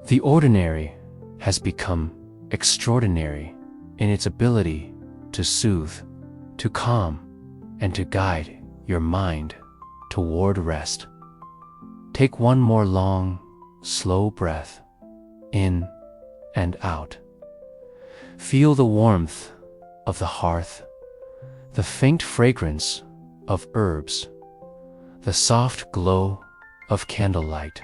The ordinary has become extraordinary in its ability to soothe, to calm, and to guide your mind toward rest. Take one more long, slow breath, in and out. Feel the warmth of the hearth, the faint fragrance of herbs, the soft glow of candlelight.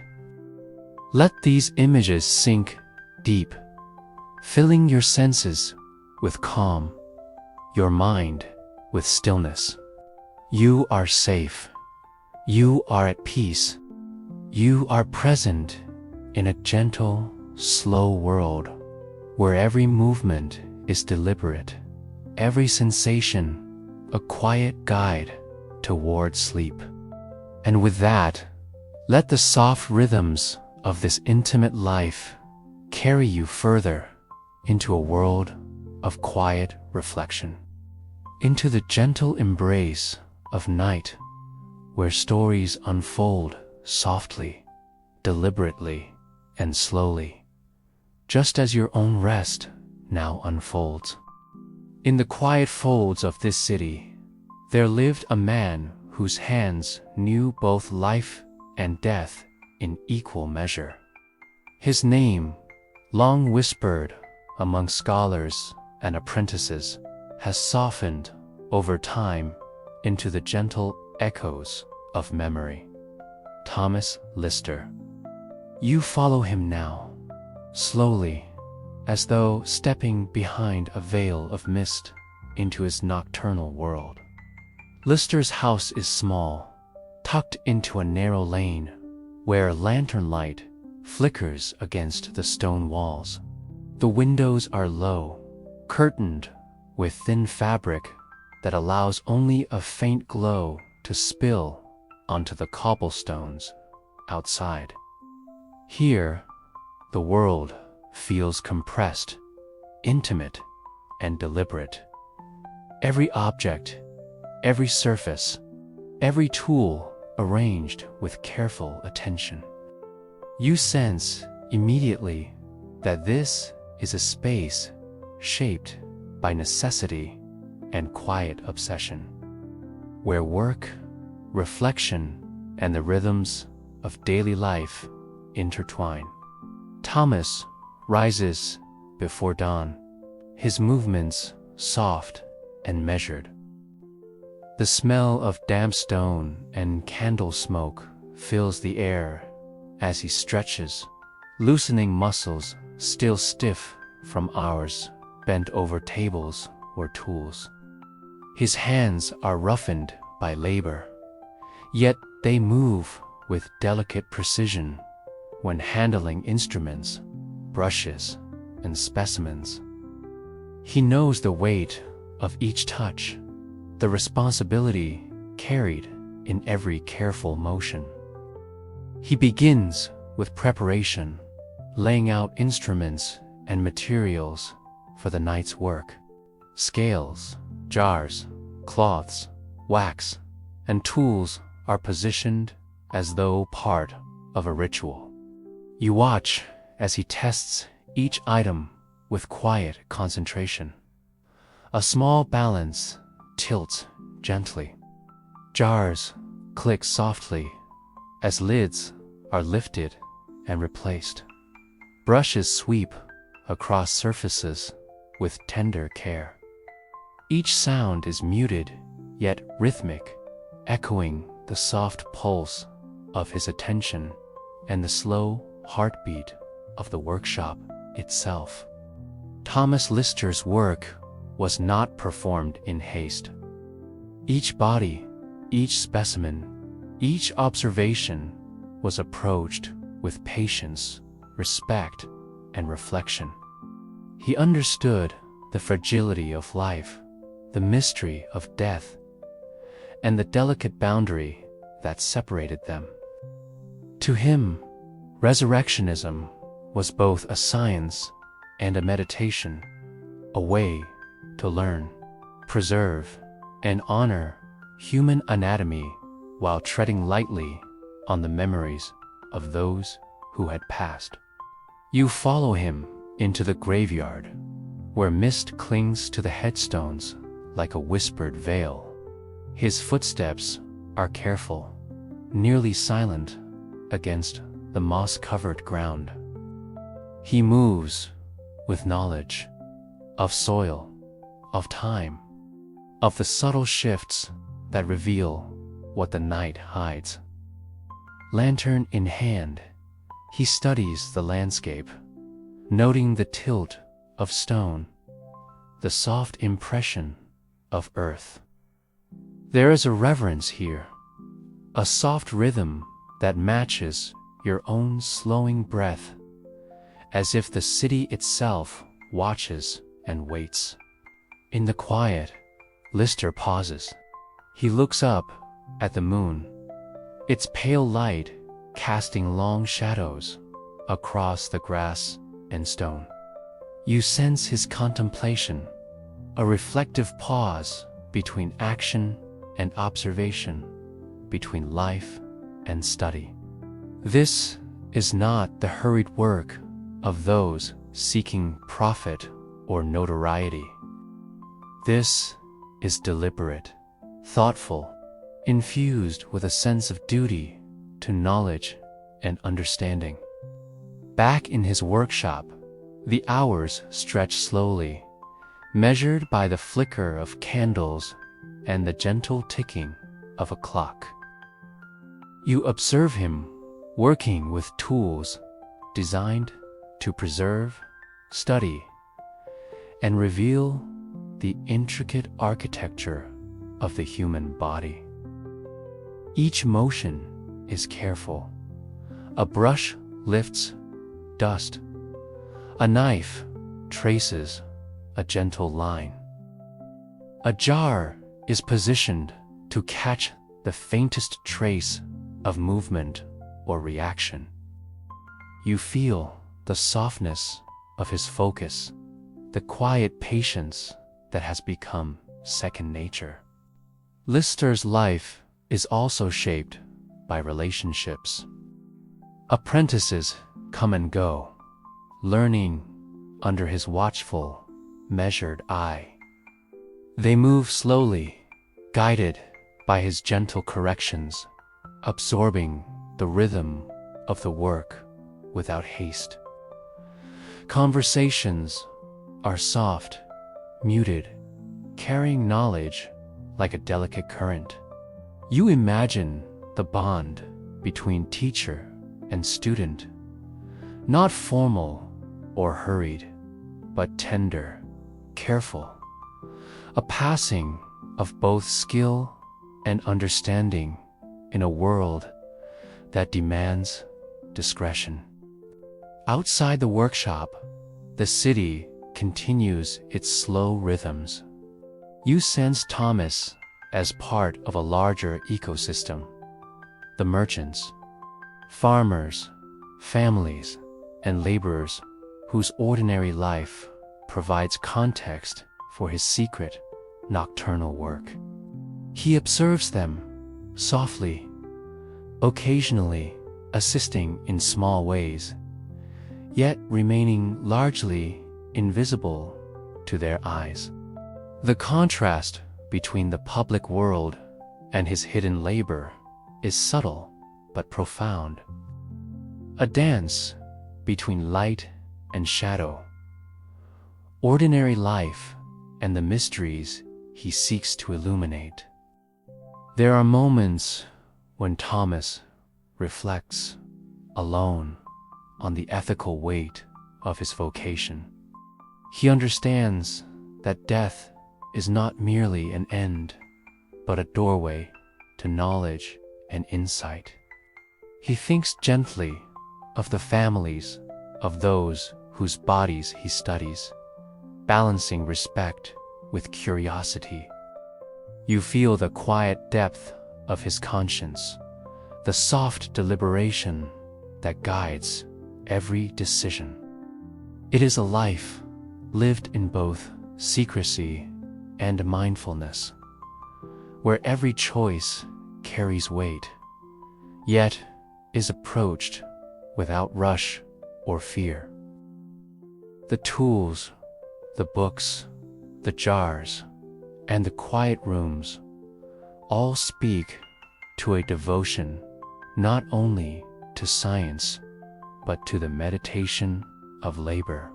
Let these images sink deep, filling your senses with calm, your mind with stillness. You are safe. You are at peace. You are present in a gentle, slow world where every movement is deliberate, every sensation a quiet guide toward sleep. And with that, let the soft rhythms of this intimate life carry you further into a world of quiet reflection, into the gentle embrace of night where stories unfold softly, deliberately, and slowly, just as your own rest now unfolds. In the quiet folds of this city, there lived a man whose hands knew both life and death in equal measure. His name, long whispered among scholars and apprentices, has softened over time into the gentle echoes of memory. Thomas Lister. You follow him now, slowly, as though stepping behind a veil of mist into his nocturnal world. Lister's house is small, tucked into a narrow lane where lantern light flickers against the stone walls. The windows are low, curtained with thin fabric that allows only a faint glow to spill onto the cobblestones outside. Here, the world feels compressed, intimate, and deliberate. Every object, every surface, every tool arranged with careful attention. You sense immediately that this is a space shaped by necessity and quiet obsession, where work, reflection, and the rhythms of daily life intertwine. Thomas rises before dawn, his movements soft and measured. The smell of damp stone and candle smoke fills the air as he stretches, loosening muscles still stiff from hours bent over tables or tools. His hands are roughened by labor, yet they move with delicate precision when handling instruments, brushes, and specimens. He knows the weight of each touch, the responsibility carried in every careful motion. He begins with preparation, laying out instruments and materials for the night's work. Scales, jars, cloths, wax, and tools are positioned as though part of a ritual. You watch as he tests each item with quiet concentration. A small balance tilts gently. Jars click softly as lids are lifted and replaced. Brushes sweep across surfaces with tender care. Each sound is muted yet rhythmic, echoing the soft pulse of his attention and the slow heartbeat of the workshop itself. Thomas Lister's work was not performed in haste. Each body, each specimen, each observation was approached with patience, respect, and reflection. He understood the fragility of life, the mystery of death, and the delicate boundary that separated them. To him, resurrectionism was both a science and a meditation, a way to learn, preserve, and honor human anatomy while treading lightly on the memories of those who had passed. You follow him into the graveyard, where mist clings to the headstones like a whispered veil. His footsteps are careful, nearly silent against the moss-covered ground. He moves with knowledge of soil, of time, of the subtle shifts that reveal what the night hides. Lantern in hand, he studies the landscape, noting the tilt of stone, the soft impression of earth. There is a reverence here, a soft rhythm that matches your own slowing breath, as if the city itself watches and waits. In the quiet, Lister pauses. He looks up at the moon, its pale light casting long shadows across the grass and stone. You sense his contemplation, a reflective pause between action and observation, between life and study. This is not the hurried work of those seeking profit or notoriety. This is deliberate, thoughtful, infused with a sense of duty to knowledge and understanding. Back in his workshop, the hours stretch slowly, measured by the flicker of candles and the gentle ticking of a clock. You observe him working with tools designed to preserve, study, and reveal the intricate architecture of the human body. Each motion is careful. A brush lifts dust. A knife traces a gentle line. A jar is positioned to catch the faintest trace of movement or reaction. You feel the the softness of his focus, the quiet patience that has become second nature. Lister's life is also shaped by relationships. Apprentices come and go, learning under his watchful, measured eye. They move slowly, guided by his gentle corrections, absorbing the rhythm of the work without haste. Conversations are soft, muted, carrying knowledge like a delicate current. You imagine the bond between teacher and student, not formal or hurried, but tender, careful, a passing of both skill and understanding in a world that demands discretion. Outside the workshop, the city continues its slow rhythms. You sense Thomas as part of a larger ecosystem. The merchants, farmers, families, and laborers whose ordinary life provides context for his secret, nocturnal work. He observes them softly, occasionally assisting in small ways, yet remaining largely invisible to their eyes. The contrast between the public world and his hidden labor is subtle but profound. A dance between light and shadow, ordinary life and the mysteries he seeks to illuminate. There are moments when Thomas reflects, alone, on the ethical weight of his vocation. He understands that death is not merely an end, but a doorway to knowledge and insight. He thinks gently of the families of those whose bodies he studies, balancing respect with curiosity. You feel the quiet depth of his conscience, the soft deliberation that guides every decision. It is a life lived in both secrecy and mindfulness, where every choice carries weight, yet is approached without rush or fear. The tools, the books, the jars, and the quiet rooms all speak to a devotion not only to science, but to the meditation of labor.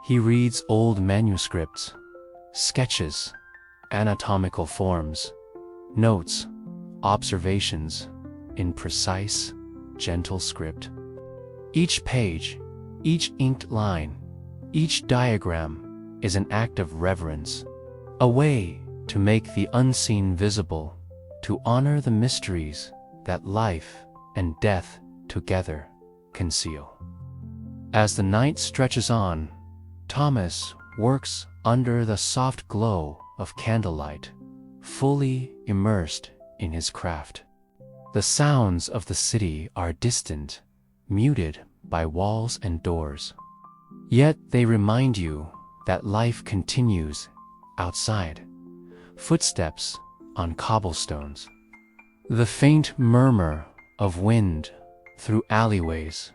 He reads old manuscripts, sketches, anatomical forms, notes, observations in precise, gentle script. Each page, each inked line, each diagram is an act of reverence, a way to make the unseen visible, to honor the mysteries that life and death together conceal. As the night stretches on, Thomas works under the soft glow of candlelight, fully immersed in his craft. The sounds of the city are distant, muted by walls and doors. Yet they remind you that life continues outside. Footsteps on cobblestones, the faint murmur of wind through alleyways,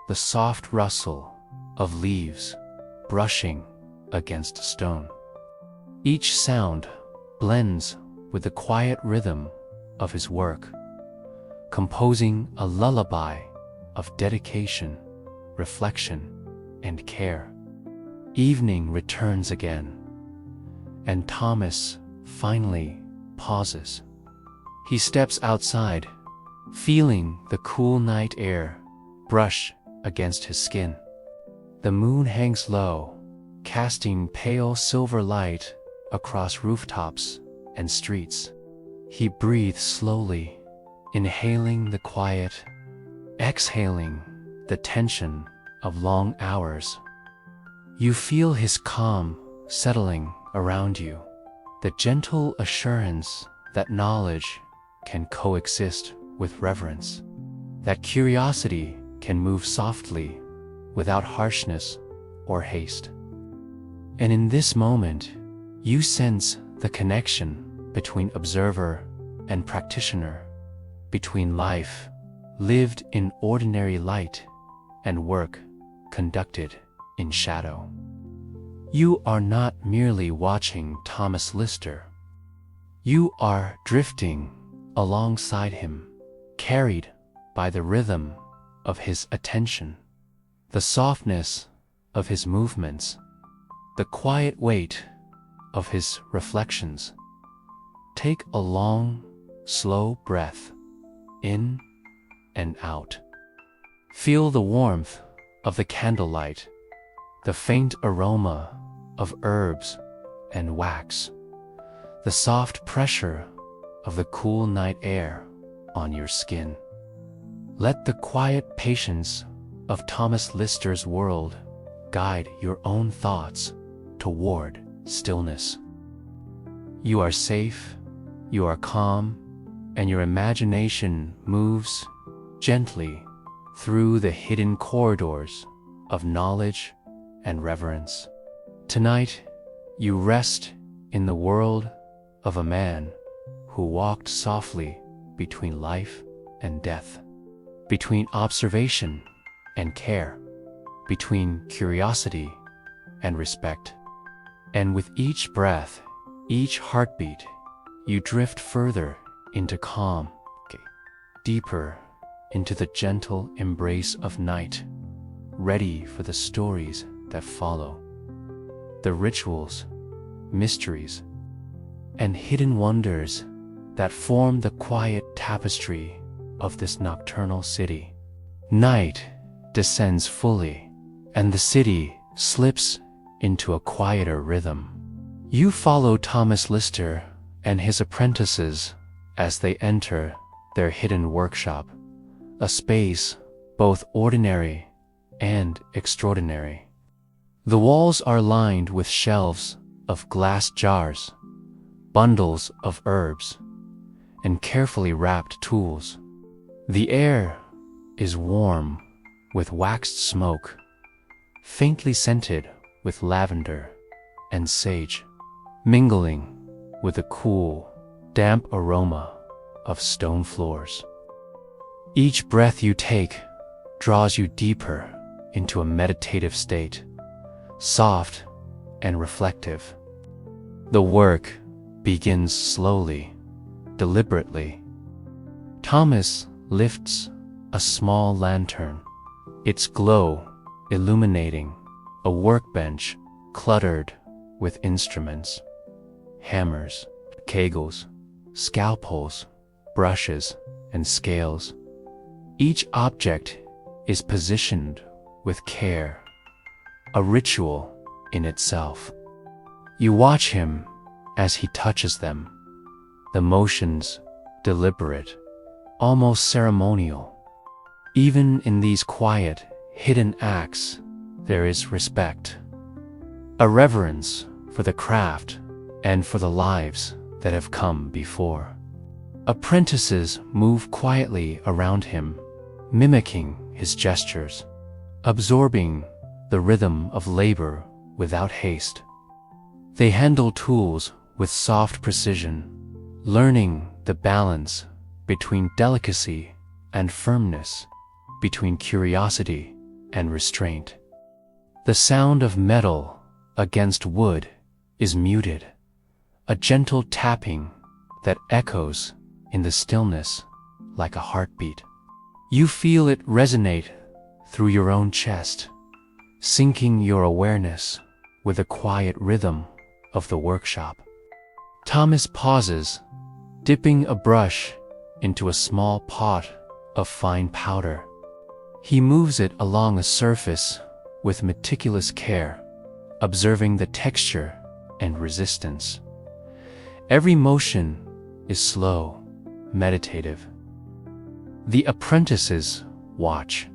the soft rustle of leaves brushing against stone. Each sound blends with the quiet rhythm of his work, composing a lullaby of dedication, reflection, and care. Evening returns again, and Thomas finally pauses. He steps outside, feeling the cool night air brush against his skin. The moon hangs low, casting pale silver light across rooftops and streets. He breathes slowly, inhaling the quiet, exhaling the tension of long hours. You feel his calm settling around you, the gentle assurance that knowledge can coexist with reverence, that curiosity can move softly without harshness or haste. And in this moment, you sense the connection between observer and practitioner, between life lived in ordinary light and work conducted in shadow. You are not merely watching Thomas Lister. You are drifting alongside him, carried by the rhythm of his attention, the softness of his movements, the quiet weight of his reflections. Take a long, slow breath in and out. Feel the warmth of the candlelight, the faint aroma of herbs and wax, the soft pressure of the cool night air on your skin. Let the quiet patience of Thomas Lister's world guide your own thoughts toward stillness. You are safe, you are calm, and your imagination moves gently through the hidden corridors of knowledge and reverence. Tonight, you rest in the world of a man who walked softly between life and death, between observation and care, between curiosity and respect. And with each breath, each heartbeat, you drift further into calm, deeper into the gentle embrace of night, ready for the stories that follow, the rituals, mysteries, and hidden wonders that form the quiet tapestry of this nocturnal city. Night descends fully, and the city slips into a quieter rhythm. You follow Thomas Lister and his apprentices as they enter their hidden workshop, a space both ordinary and extraordinary. The walls are lined with shelves of glass jars, bundles of herbs, and carefully wrapped tools. The air is warm with waxed smoke, faintly scented with lavender and sage, mingling with the cool, damp aroma of stone floors. Each breath you take draws you deeper into a meditative state, soft and reflective. The work begins slowly, deliberately. Thomas lifts a small lantern, its glow illuminating a workbench cluttered with instruments, hammers, kegels, scalpels, brushes, and scales. Each object is positioned with care, a ritual in itself. You watch him as he touches them, the motions deliberate, almost ceremonial. Even in these quiet, hidden acts, there is respect, a reverence for the craft and for the lives that have come before. Apprentices move quietly around him, mimicking his gestures, absorbing the rhythm of labor without haste. They handle tools with soft precision, learning the balance between delicacy and firmness, between curiosity and restraint. The sound of metal against wood is muted, a gentle tapping that echoes in the stillness like a heartbeat. You feel it resonate through your own chest, syncing your awareness with the quiet rhythm of the workshop. Thomas pauses, dipping a brush into a small pot of fine powder. He moves it along a surface with meticulous care, observing the texture and resistance. Every motion is slow, meditative. The apprentices watch,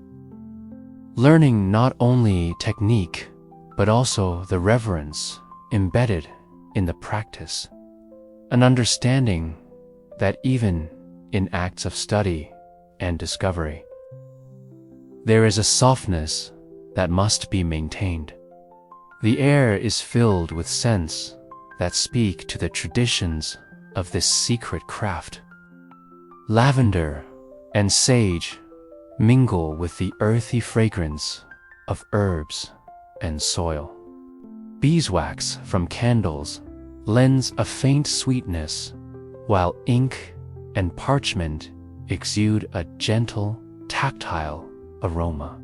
learning not only technique, but also the reverence embedded in the practice, an understanding that even in acts of study and discovery, there is a softness that must be maintained. The air is filled with scents that speak to the traditions of this secret craft. Lavender and sage mingle with the earthy fragrance of herbs and soil. Beeswax from candles lends a faint sweetness, while ink and parchment exude a gentle, tactile aroma.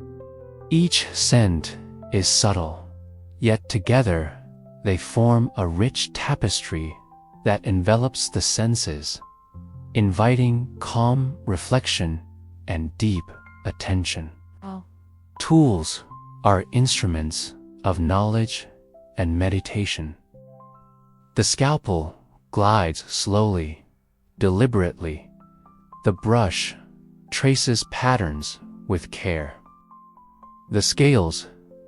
Each scent is subtle, yet together they form a rich tapestry that envelops the senses, inviting calm reflection and deep attention. Tools are instruments of knowledge and meditation. The scalpel glides slowly, deliberately. The brush traces patterns with care. The scales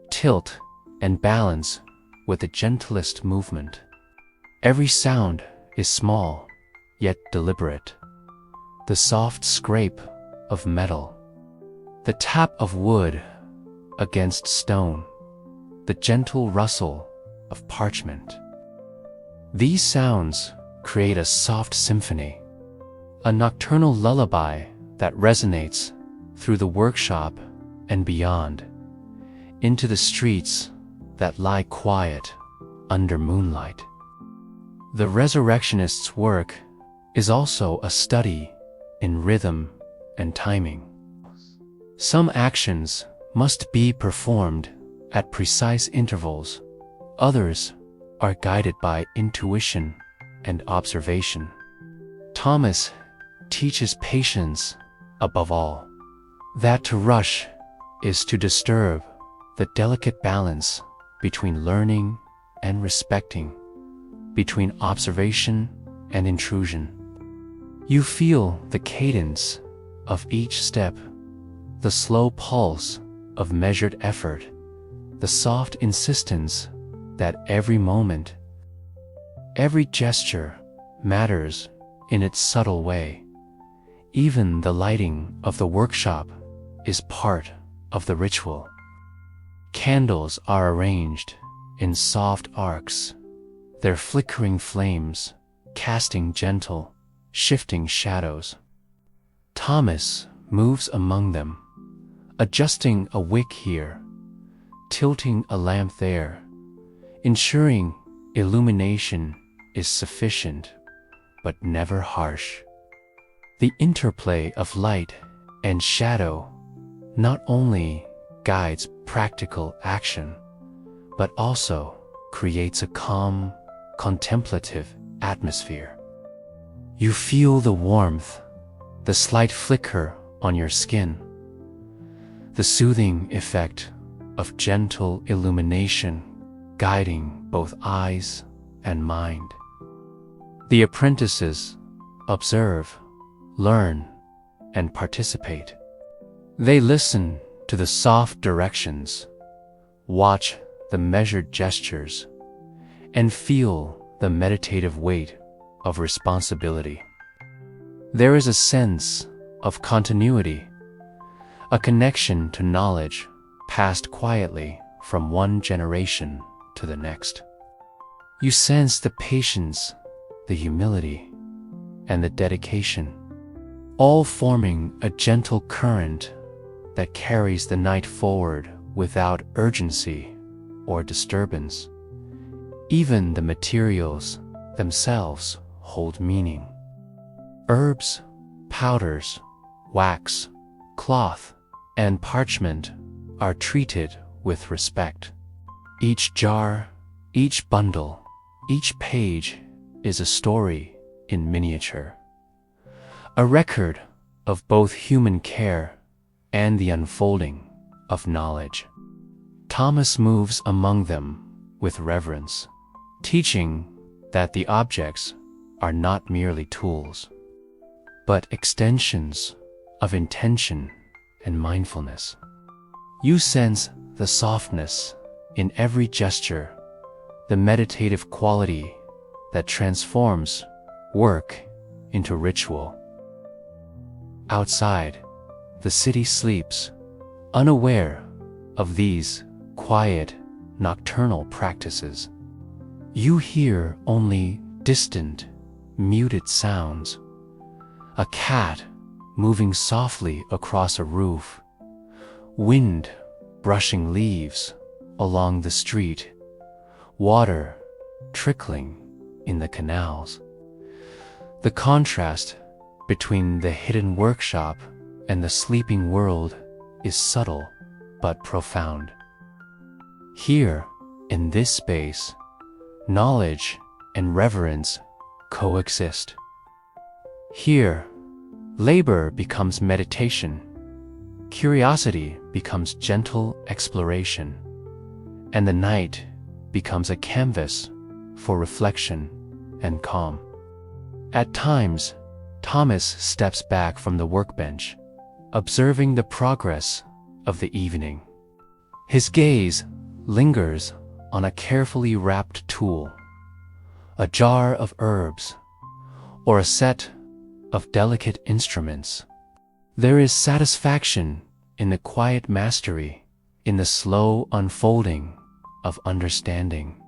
tilt and balance with the gentlest movement. Every sound is small, yet deliberate. The soft scrape of metal, the tap of wood against stone, the gentle rustle of parchment. These sounds create a soft symphony, a nocturnal lullaby that resonates through the workshop and beyond, into the streets that lie quiet under moonlight. The Resurrectionists' work is also a study in rhythm and timing. Some actions must be performed at precise intervals. Others are guided by intuition and observation. Thomas teaches patience above all, that to rush is to disturb the delicate balance between learning and respecting, between observation and intrusion. You feel the cadence of each step, the slow pulse of measured effort, the soft insistence that every moment, every gesture matters in its subtle way. Even the lighting of the workshop is part of the ritual. Candles are arranged in soft arcs, their flickering flames casting gentle, shifting shadows. Thomas moves among them, adjusting a wick here, tilting a lamp there, ensuring illumination is sufficient but never harsh. The interplay of light and shadow not only guides practical action, but also creates a calm, contemplative atmosphere. You feel the warmth, the slight flicker on your skin, the soothing effect of gentle illumination guiding both eyes and mind. The apprentices observe, learn, and participate. They listen to the soft directions, watch the measured gestures, and feel the meditative weight of responsibility. There is a sense of continuity, a connection to knowledge passed quietly from one generation to the next. You sense the patience, the humility, and the dedication, all forming a gentle current that carries the night forward without urgency or disturbance. Even the materials themselves hold meaning. Herbs, powders, wax, cloth, and parchment are treated with respect. Each jar, each bundle, each page is a story in miniature, a record of both human care and the unfolding of knowledge. Thomas moves among them with reverence, teaching that the objects are not merely tools, but extensions of intention and mindfulness. You sense the softness in every gesture, the meditative quality that transforms work into ritual. Outside, the city sleeps, unaware of these quiet, nocturnal practices. You hear only distant, muted sounds. A cat moving softly across a roof, wind brushing leaves along the street, water trickling in the canals. The contrast between the hidden workshop and the sleeping world is subtle but profound. Here, in this space, knowledge and reverence coexist. Here, labor becomes meditation, curiosity becomes gentle exploration, and the night becomes a canvas for reflection and calm. At times, Thomas steps back from the workbench, observing the progress of the evening. His gaze lingers on a carefully wrapped tool, a jar of herbs, or a set of delicate instruments. There is satisfaction in the quiet mastery, in the slow unfolding of understanding.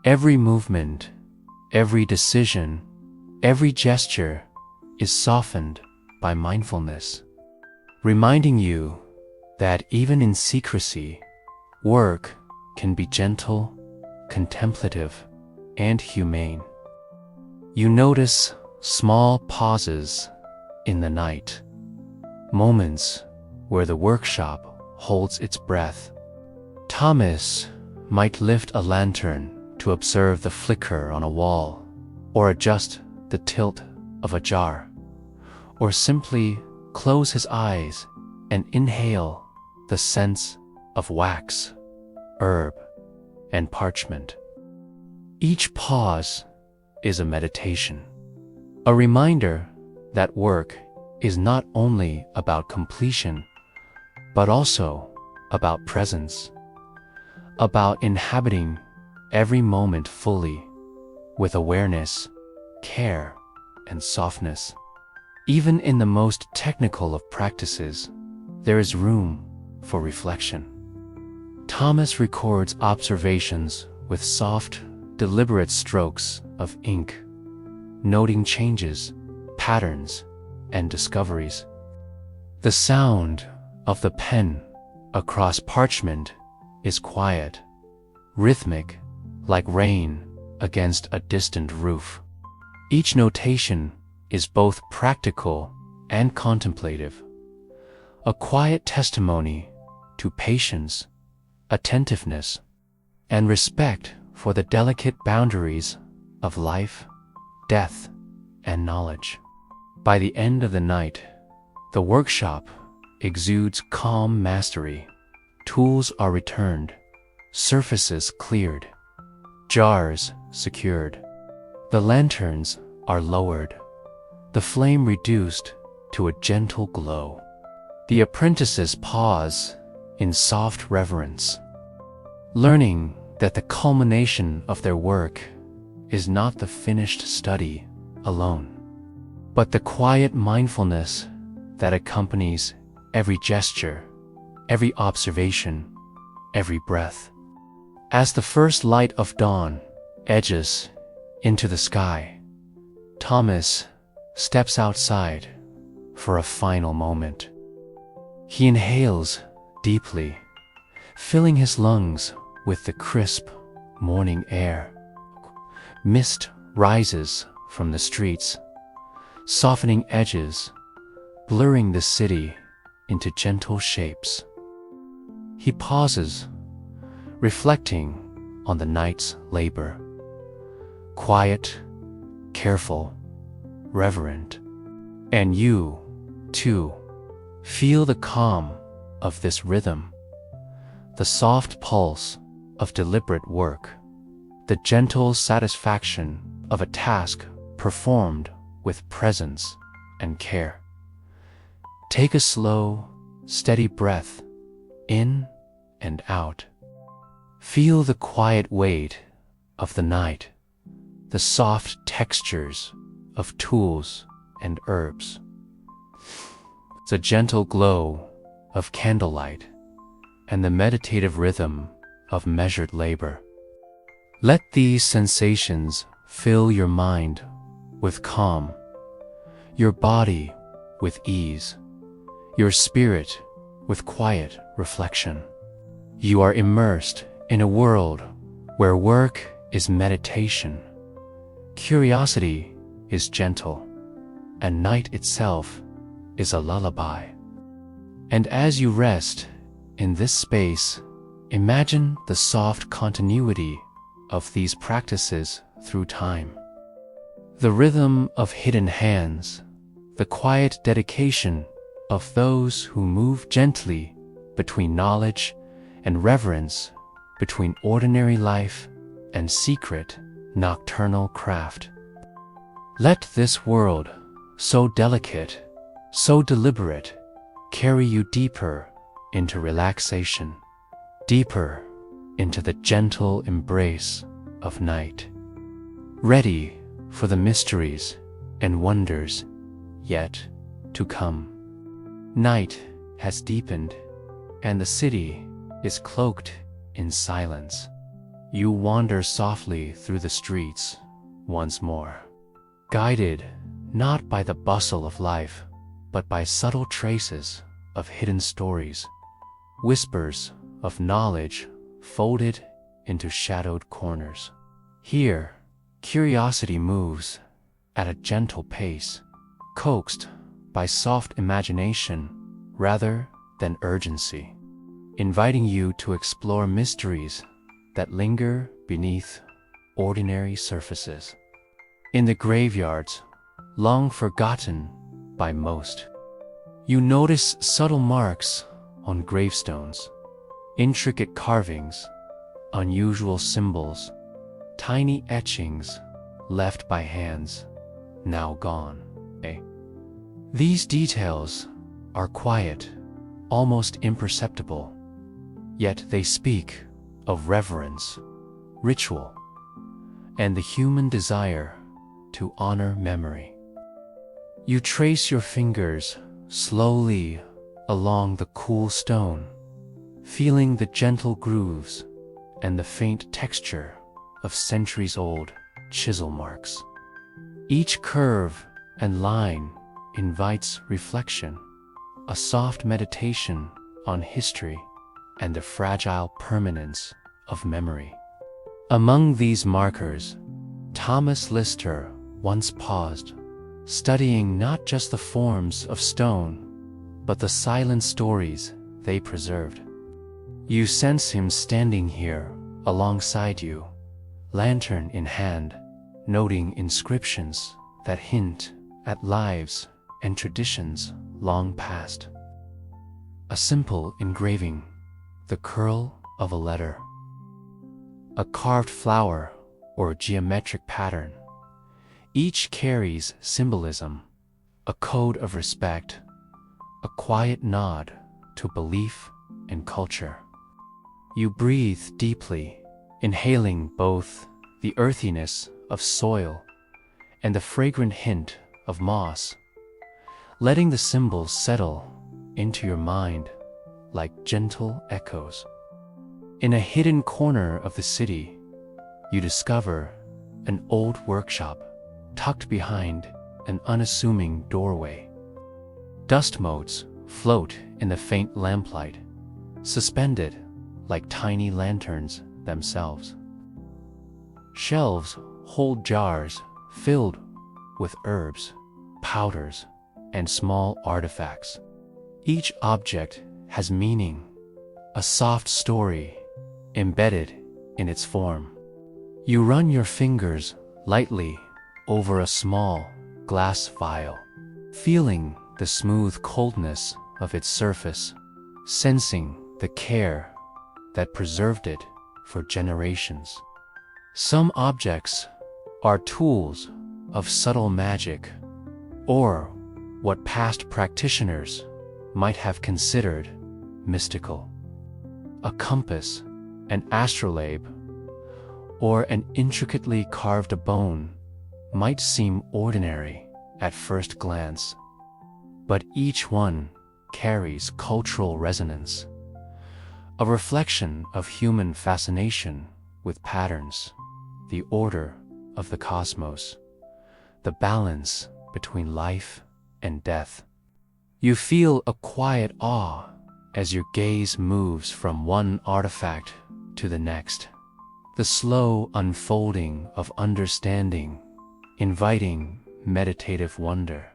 Every movement, every decision, every gesture is softened by mindfulness, reminding you that even in secrecy, work can be gentle, contemplative, and humane. You notice small pauses in the night, moments where the workshop holds its breath. Thomas might lift a lantern to observe the flicker on a wall, or adjust the tilt of a jar, or simply close his eyes and inhale the scents of wax, herb, and parchment. Each pause is a meditation, a reminder that work is not only about completion, but also about presence, about inhabiting every moment fully, with awareness, care, and softness. Even in the most technical of practices, there is room for reflection. Thomas records observations with soft, deliberate strokes of ink, noting changes, patterns, and discoveries. The sound of the pen across parchment is quiet, rhythmic, like rain against a distant roof. Each notation is both practical and contemplative, a quiet testimony to patience, attentiveness, and respect for the delicate boundaries of life, death, and knowledge. By the end of the night, the workshop exudes calm mastery. Tools are returned, surfaces cleared, jars secured. The lanterns are lowered, the flame reduced to a gentle glow. The apprentices pause in soft reverence, learning that the culmination of their work is not the finished study alone, but the quiet mindfulness that accompanies every gesture, every observation, every breath. As the first light of dawn edges into the sky, Thomas steps outside for a final moment. He inhales deeply, filling his lungs with the crisp morning air. Mist rises from the streets, softening edges, blurring the city into gentle shapes. He pauses, reflecting on the night's labor. Quiet, careful, reverent. And you, too, feel the calm of this rhythm, the soft pulse of deliberate work, the gentle satisfaction of a task performed with presence and care. Take a slow, steady breath in and out. Feel the quiet weight of the night, the soft textures of tools and herbs, the gentle glow of candlelight, and the meditative rhythm of measured labor. Let these sensations fill your mind with calm, your body with ease, your spirit with quiet reflection. You are immersed in a world where work is meditation, curiosity is gentle, and night itself is a lullaby. And as you rest in this space, imagine the soft continuity of these practices through time. The rhythm of hidden hands, the quiet dedication of those who move gently between knowledge and reverence, between ordinary life and secret nocturnal craft. Let this world, so delicate, so deliberate, carry you deeper into relaxation, deeper into the gentle embrace of night, ready for the mysteries and wonders yet to come. Night has deepened, and the city is cloaked in silence. You wander softly through the streets once more, guided not by the bustle of life, but by subtle traces of hidden stories, whispers of knowledge folded into shadowed corners. Here, curiosity moves at a gentle pace, coaxed by soft imagination rather than urgency, inviting you to explore mysteries that linger beneath ordinary surfaces. In the graveyards, long forgotten by most, you notice subtle marks on gravestones, intricate carvings, unusual symbols, tiny etchings left by hands now gone. These details are quiet, almost imperceptible, yet they speak of reverence, ritual, and the human desire to honor memory. You trace your fingers slowly along the cool stone, feeling the gentle grooves and the faint texture of centuries-old chisel marks. Each curve and line invites reflection, a soft meditation on history and the fragile permanence of memory. Among these markers, Thomas Lister once paused, studying not just the forms of stone, but the silent stories they preserved. You sense him standing here alongside you, lantern in hand, noting inscriptions that hint at lives and traditions long past. A simple engraving, the curl of a letter, a carved flower or geometric pattern, each carries symbolism, a code of respect, a quiet nod to belief and culture. You breathe deeply, inhaling both the earthiness of soil and the fragrant hint of moss, letting the symbols settle into your mind like gentle echoes. In a hidden corner of the city, you discover an old workshop tucked behind an unassuming doorway. Dust motes float in the faint lamplight, suspended like tiny lanterns themselves. Shelves hold jars filled with herbs, powders, and small artifacts. Each object has meaning, a soft story embedded in its form. You run your fingers lightly over a small glass vial, feeling the smooth coldness of its surface, sensing the care that preserved it for generations. Some objects are tools of subtle magic, or what past practitioners might have considered mystical. A compass, an astrolabe, or an intricately carved bone might seem ordinary at first glance, but each one carries cultural resonance, a reflection of human fascination with patterns, the order of the cosmos, the balance between life and death. You feel a quiet awe as your gaze moves from one artifact to the next, the slow unfolding of understanding, inviting meditative wonder.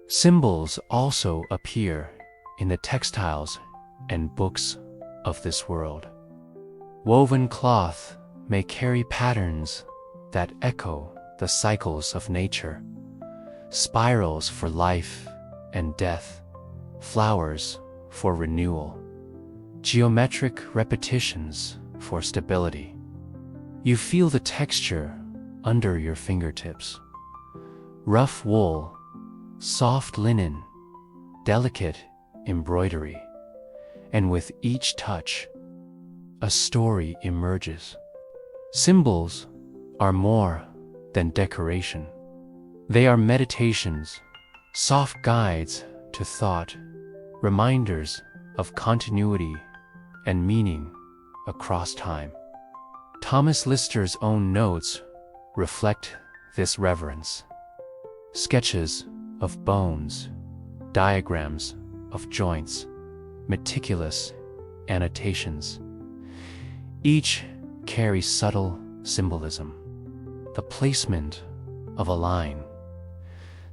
Symbols also appear in the textiles and books of this world. Woven cloth may carry patterns that echo the cycles of nature, spirals for life and death, flowers for renewal, geometric repetitions for stability. You feel the texture under your fingertips. Rough wool, soft linen, delicate embroidery, and with each touch, a story emerges. Symbols are more than decoration. They are meditations, soft guides to thought, reminders of continuity and meaning across time. Thomas Lister's own notes reflect this reverence. Sketches of bones, diagrams of joints, meticulous annotations. Each carries subtle symbolism. The placement of a line,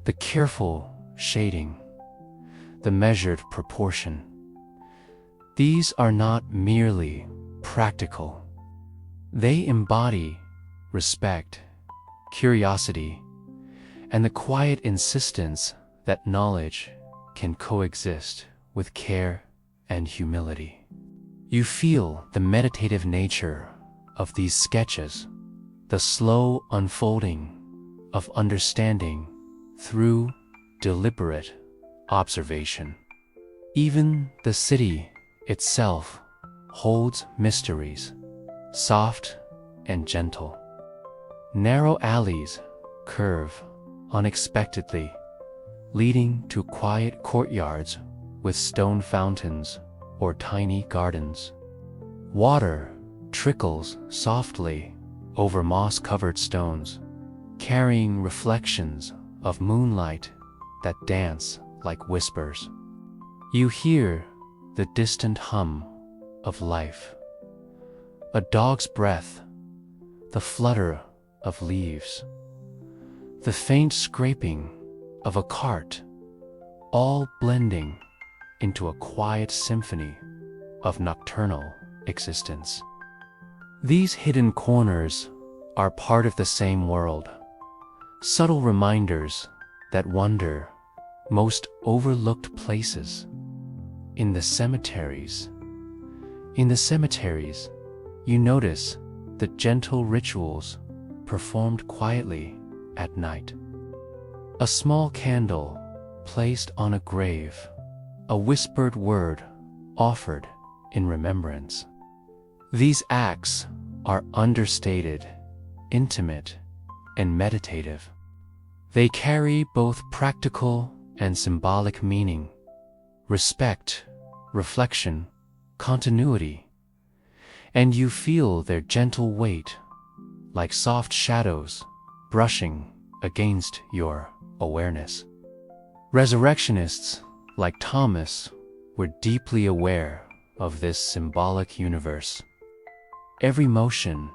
the careful shading, the measured proportion. These are not merely practical. They embody respect, curiosity, and the quiet insistence that knowledge can coexist with care and humility. You feel the meditative nature of these sketches, the slow unfolding of understanding through deliberate observation. Even the city itself holds mysteries, soft and gentle. Narrow alleys curve unexpectedly, leading to quiet courtyards with stone fountains or tiny gardens. Water trickles softly over moss-covered stones, carrying reflections of moonlight that dance like whispers. You hear the distant hum of life, a dog's breath, the flutter of leaves, the faint scraping of a cart, all blending into a quiet symphony of nocturnal existence. These hidden corners are part of the same world, subtle reminders that wonder most overlooked places. In the cemeteries, you notice the gentle rituals performed quietly at night. A small candle placed on a grave, a whispered word offered in remembrance. These acts are understated, intimate, and meditative. They carry both practical and symbolic meaning, respect, reflection, continuity, and you feel their gentle weight like soft shadows brushing against your awareness. Resurrectionists, like Thomas, were deeply aware of this symbolic universe. Every motion,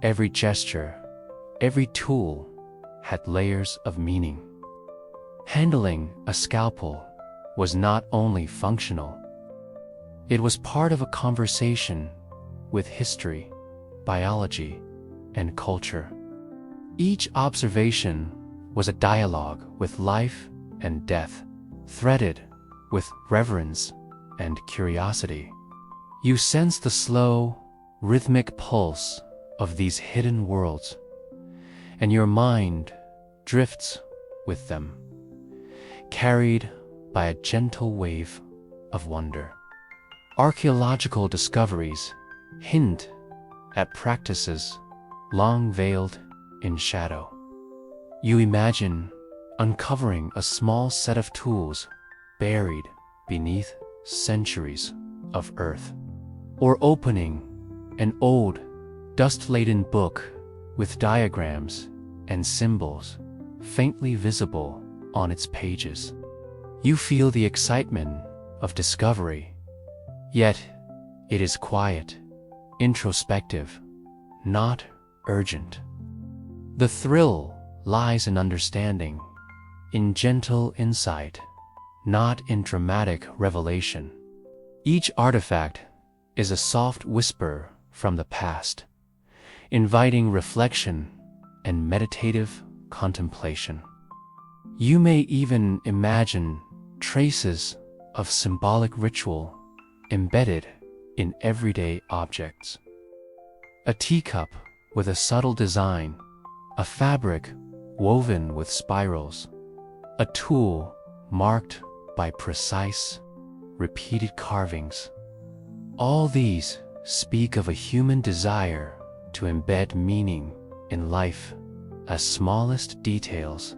every gesture, every tool had layers of meaning. Handling a scalpel was not only functional, it was part of a conversation with history, biology, and culture. Each observation was a dialogue with life and death, threaded with reverence and curiosity. You sense the slow, rhythmic pulse of these hidden worlds, and your mind drifts with them, carried by a gentle wave of wonder. Archaeological discoveries hint at practices long veiled in shadow. You imagine uncovering a small set of tools buried beneath centuries of earth. or opening an old, dust-laden book with diagrams and symbols faintly visible on its pages. You feel the excitement of discovery, yet it is quiet, introspective, not urgent. The thrill lies in understanding, in gentle insight, not in dramatic revelation. Each artifact is a soft whisper from the past, inviting reflection and meditative contemplation. You may even imagine traces of symbolic ritual embedded in everyday objects. A teacup with a subtle design, a fabric woven with spirals, a tool marked by precise, repeated carvings. All these speak of a human desire to embed meaning in life as smallest details.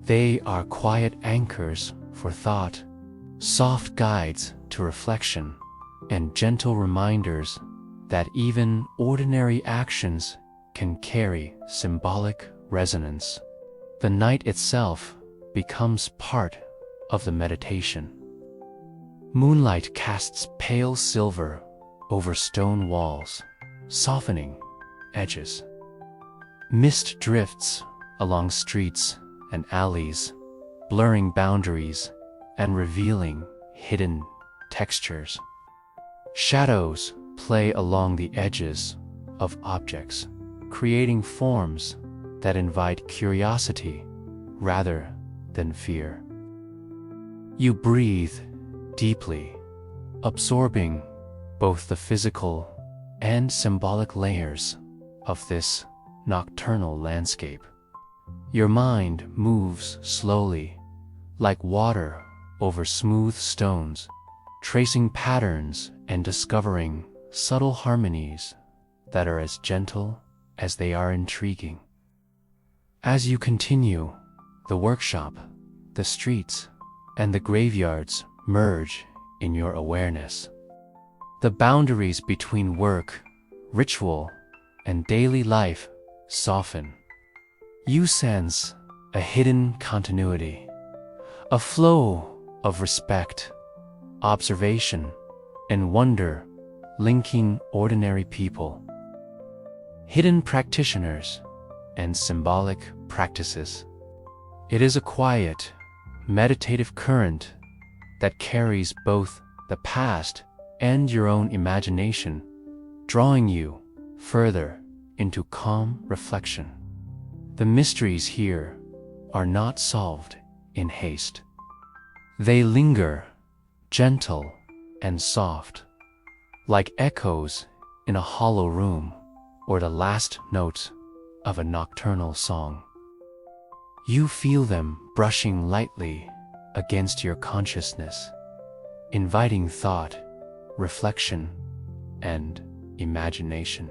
They are quiet anchors for thought, soft guides to reflection, and gentle reminders that even ordinary actions can carry symbolic resonance. The night itself becomes part of the meditation. Moonlight casts pale silver over stone walls, softening edges. Mist drifts along streets and alleys, blurring boundaries and revealing hidden textures. Shadows play along the edges of objects, creating forms that invite curiosity rather than fear. You breathe deeply, absorbing both the physical and symbolic layers of this nocturnal landscape. Your mind moves slowly, like water over smooth stones, tracing patterns and discovering subtle harmonies that are as gentle as they are intriguing. As you continue, the workshop, the streets, and the graveyards merge in your awareness. The boundaries between work, ritual, and daily life soften. You sense a hidden continuity, a flow of respect, observation, and wonder linking ordinary people, hidden practitioners, and symbolic practices. It is a quiet, meditative current that carries both the past and your own imagination, drawing you further into calm reflection. The mysteries here are not solved in haste. They linger, gentle and soft, like echoes in a hollow room or the last notes of a nocturnal song. You feel them brushing lightly against your consciousness, inviting thought, reflection, and imagination.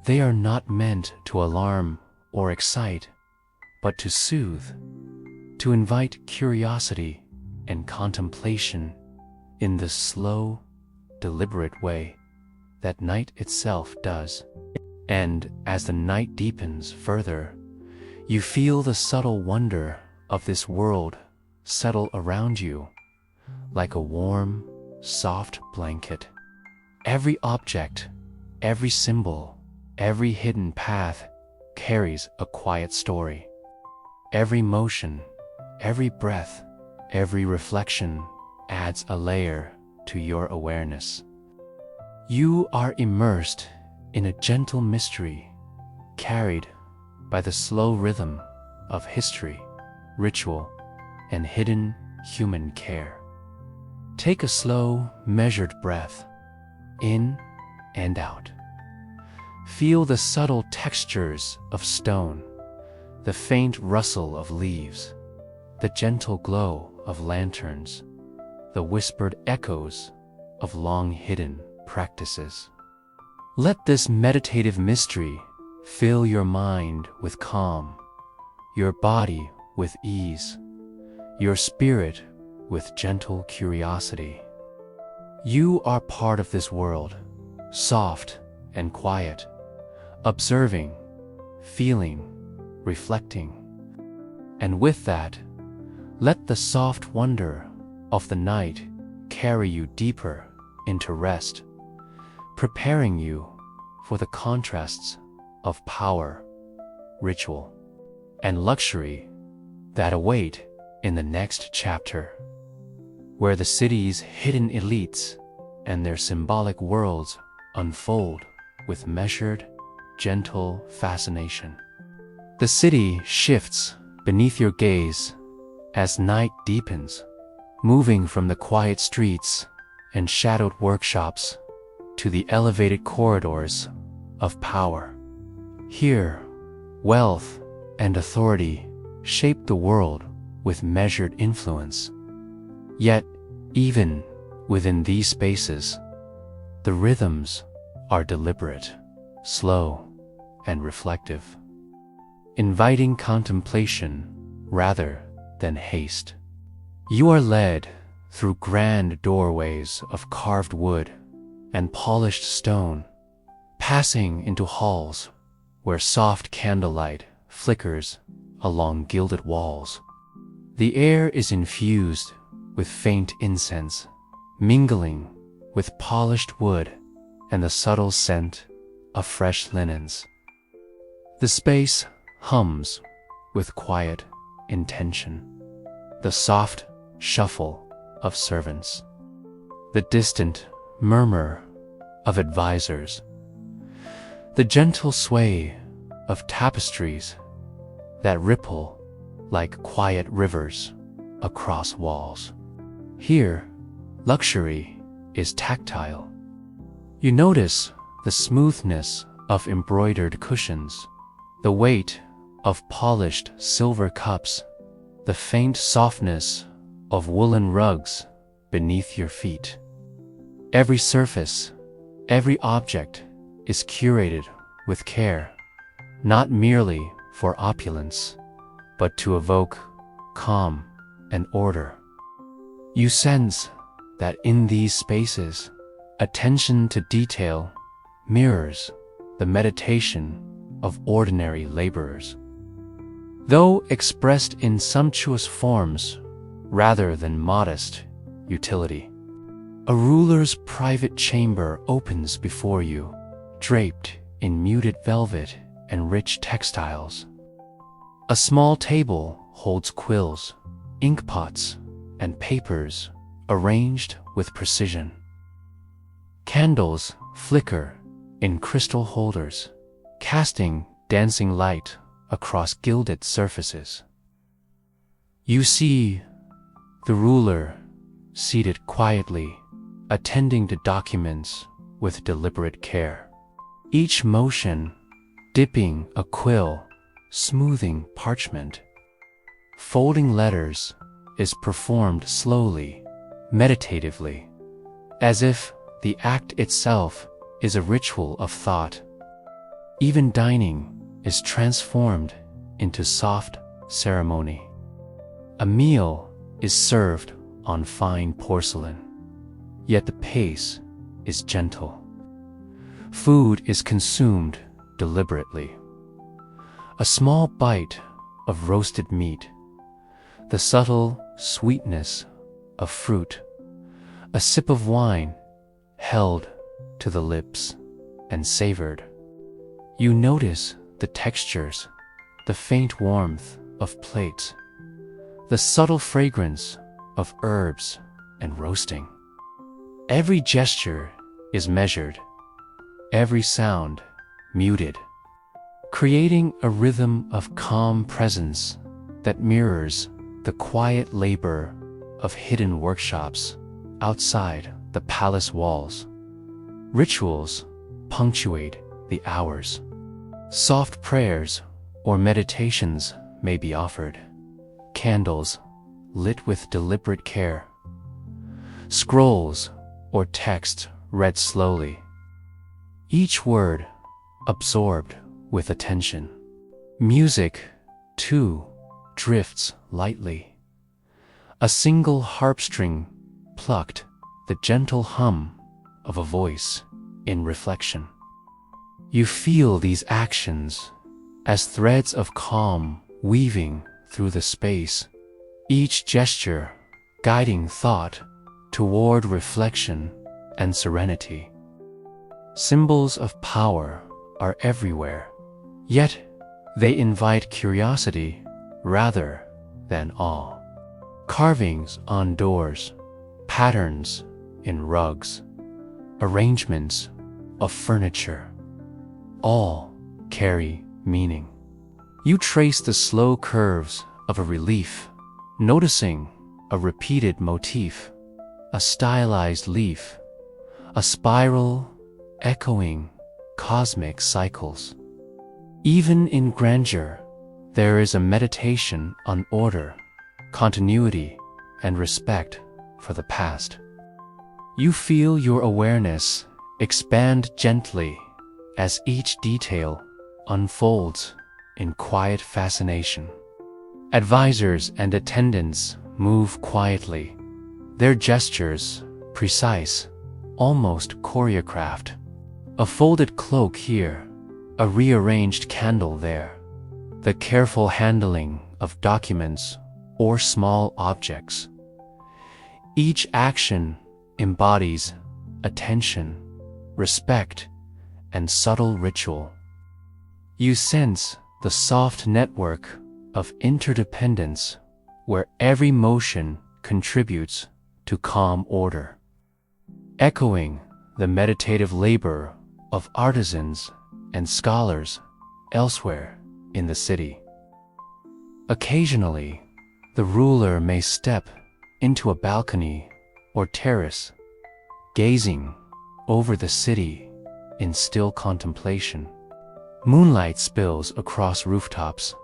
They are not meant to alarm or excite, but to soothe, to invite curiosity and contemplation in the slow, deliberate way that night itself does. And as the night deepens further, you feel the subtle wonder of this world settle around you like a warm, soft blanket. Every object, every symbol, every hidden path carries a quiet story. Every motion, every breath, every reflection adds a layer to your awareness. You are immersed in a gentle mystery, carried by the slow rhythm of history, ritual, and hidden human care. Take a slow, measured breath, in and out. Feel the subtle textures of stone, the faint rustle of leaves, the gentle glow of lanterns, the whispered echoes of long-hidden practices. Let this meditative mystery fill your mind with calm, your body with ease, your spirit with gentle curiosity. You are part of this world, soft and quiet, observing, feeling, reflecting. And with that, let the soft wonder of the night carry you deeper into rest, preparing you for the contrasts of power, ritual, and luxury that await in the next chapter, where the city's hidden elites and their symbolic worlds unfold with measured, gentle fascination. The city shifts beneath your gaze as night deepens, moving from the quiet streets and shadowed workshops to the elevated corridors of power. Here, wealth and authority shape the world with measured influence. Yet, even within these spaces, the rhythms are deliberate, slow, and reflective, inviting contemplation rather than haste. You are led through grand doorways of carved wood and polished stone, passing into halls where soft candlelight flickers along gilded walls. The air is infused with faint incense, mingling with polished wood and the subtle scent of fresh linens. The space hums with quiet intention, the soft shuffle of servants, the distant murmur of advisors, the gentle sway of tapestries that ripple like quiet rivers across walls. Here, luxury is tactile. You notice the smoothness of embroidered cushions, the weight of polished silver cups, the faint softness of woolen rugs beneath your feet. Every surface, every object is curated with care, not merely for opulence, but to evoke calm and order. You sense that in these spaces, attention to detail mirrors the meditation of ordinary laborers. Though expressed in sumptuous forms rather than modest utility, a ruler's private chamber opens before you, draped in muted velvet and rich textiles. A small table holds quills, inkpots, and papers arranged with precision. Candles flicker in crystal holders, casting dancing light across gilded surfaces. You see the ruler seated quietly, attending to documents with deliberate care. Each motion dipping a quill, smoothing parchment, folding letters is performed slowly, meditatively, as if the act itself is a ritual of thought. Even dining is transformed into soft ceremony. A meal is served on fine porcelain, yet the pace is gentle. Food is consumed deliberately. A small bite of roasted meat, the subtle sweetness of fruit, a sip of wine held to the lips and savored. You notice the textures, the faint warmth of plates, the subtle fragrance of herbs and roasting. Every gesture is measured, every sound muted, creating a rhythm of calm presence that mirrors the quiet labor of hidden workshops outside the palace walls. Rituals punctuate the hours. Soft prayers or meditations may be offered. Candles lit with deliberate care. Scrolls or text read slowly. Each word absorbed with attention. Music, too, drifts lightly. A single harp string plucked the gentle hum of a voice in reflection. You feel these actions as threads of calm weaving through the space, each gesture guiding thought toward reflection and serenity. Symbols of power are everywhere, yet they invite curiosity rather than awe. Carvings on doors, patterns in rugs, arrangements of furniture, all carry meaning. You trace the slow curves of a relief, noticing a repeated motif, a stylized leaf, a spiral echoing cosmic cycles. Even in grandeur, there is a meditation on order, continuity, and respect for the past. You feel your awareness expand gently as each detail unfolds in quiet fascination. Advisors and attendants move quietly, their gestures precise, almost choreographed. A folded cloak here, a rearranged candle there, the careful handling of documents or small objects. Each action embodies attention, respect, and subtle ritual. You sense the soft network of interdependence where every motion contributes to calm order, echoing the meditative labor of artisans and scholars elsewhere in the city. Occasionally, the ruler may step into a balcony or terrace, gazing over the city in still contemplation. Moonlight spills across rooftops,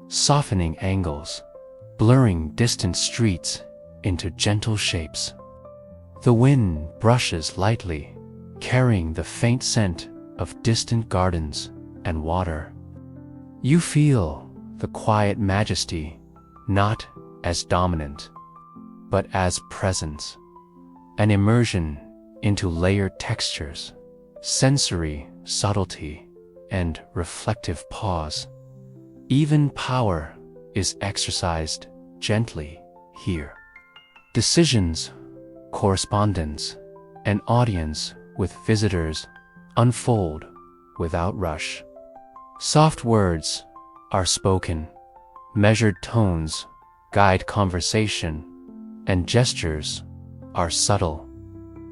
softening angles, blurring distant streets into gentle shapes. The wind brushes lightly, carrying the faint scent of distant gardens and water. You feel the quiet majesty not as dominant, but as presence, an immersion into layered textures, sensory subtlety, and reflective pause. Even power is exercised gently here. Decisions, correspondence, and audience with visitors unfold without rush. Soft words are spoken, measured tones guide conversation, and gestures are subtle,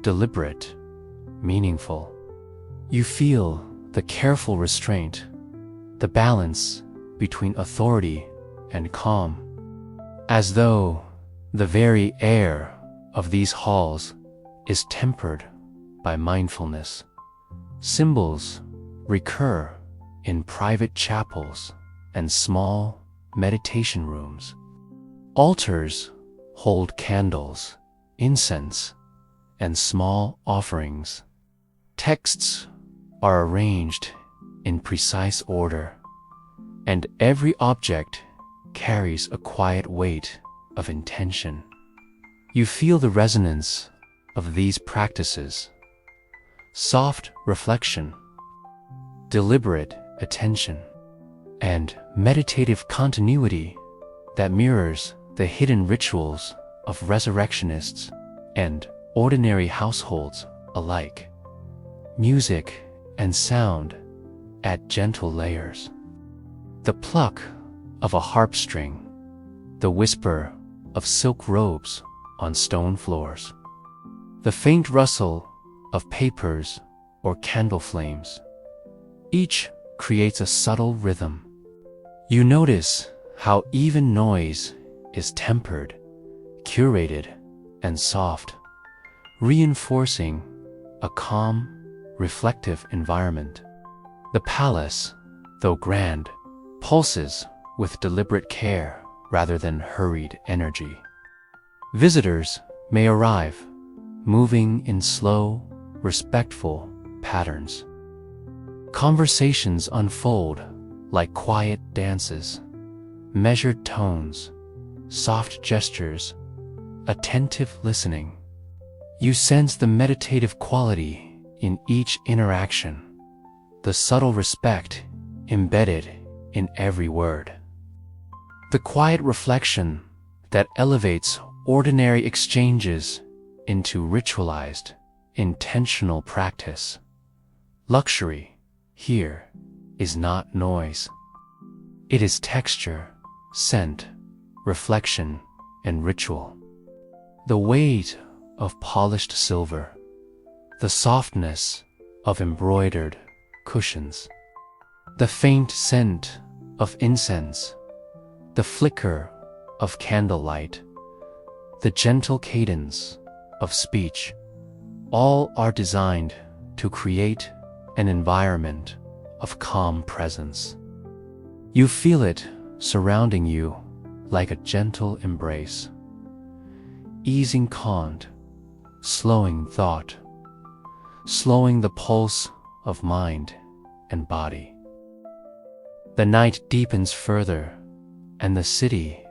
deliberate, meaningful. You feel the careful restraint, the balance between authority and calm, as though the very air of these halls is tempered by mindfulness. Symbols recur in private chapels and small meditation rooms. Altars hold candles, incense, and small offerings. Texts are arranged in precise order, and every object carries a quiet weight of intention. You feel the resonance of these practices: soft reflection, deliberate attention, and meditative continuity that mirrors the hidden rituals of resurrectionists and ordinary households alike. Music and sound add gentle layers. The pluck of a harp string, the whisper of silk robes on stone floors, the faint rustle of papers or candle flames, each creates a subtle rhythm. You notice how even noise is tempered, curated, and soft, reinforcing a calm, reflective environment. The palace, though grand, pulses with deliberate care rather than hurried energy. Visitors may arrive, moving in slow, respectful patterns. Conversations unfold like quiet dances, measured tones, soft gestures, attentive listening. You sense the meditative quality in each interaction, the subtle respect embedded in every word. The quiet reflection that elevates ordinary exchanges into ritualized, intentional practice. Luxury here is not noise. It is texture, scent, reflection, and ritual. The weight of polished silver, the softness of embroidered cushions, the faint scent of incense, the flicker of candlelight, the gentle cadence of speech, all are designed to create an environment of calm presence. You feel it surrounding you like a gentle embrace, easing cont, slowing thought, slowing the pulse of mind and body. The night deepens further, and the city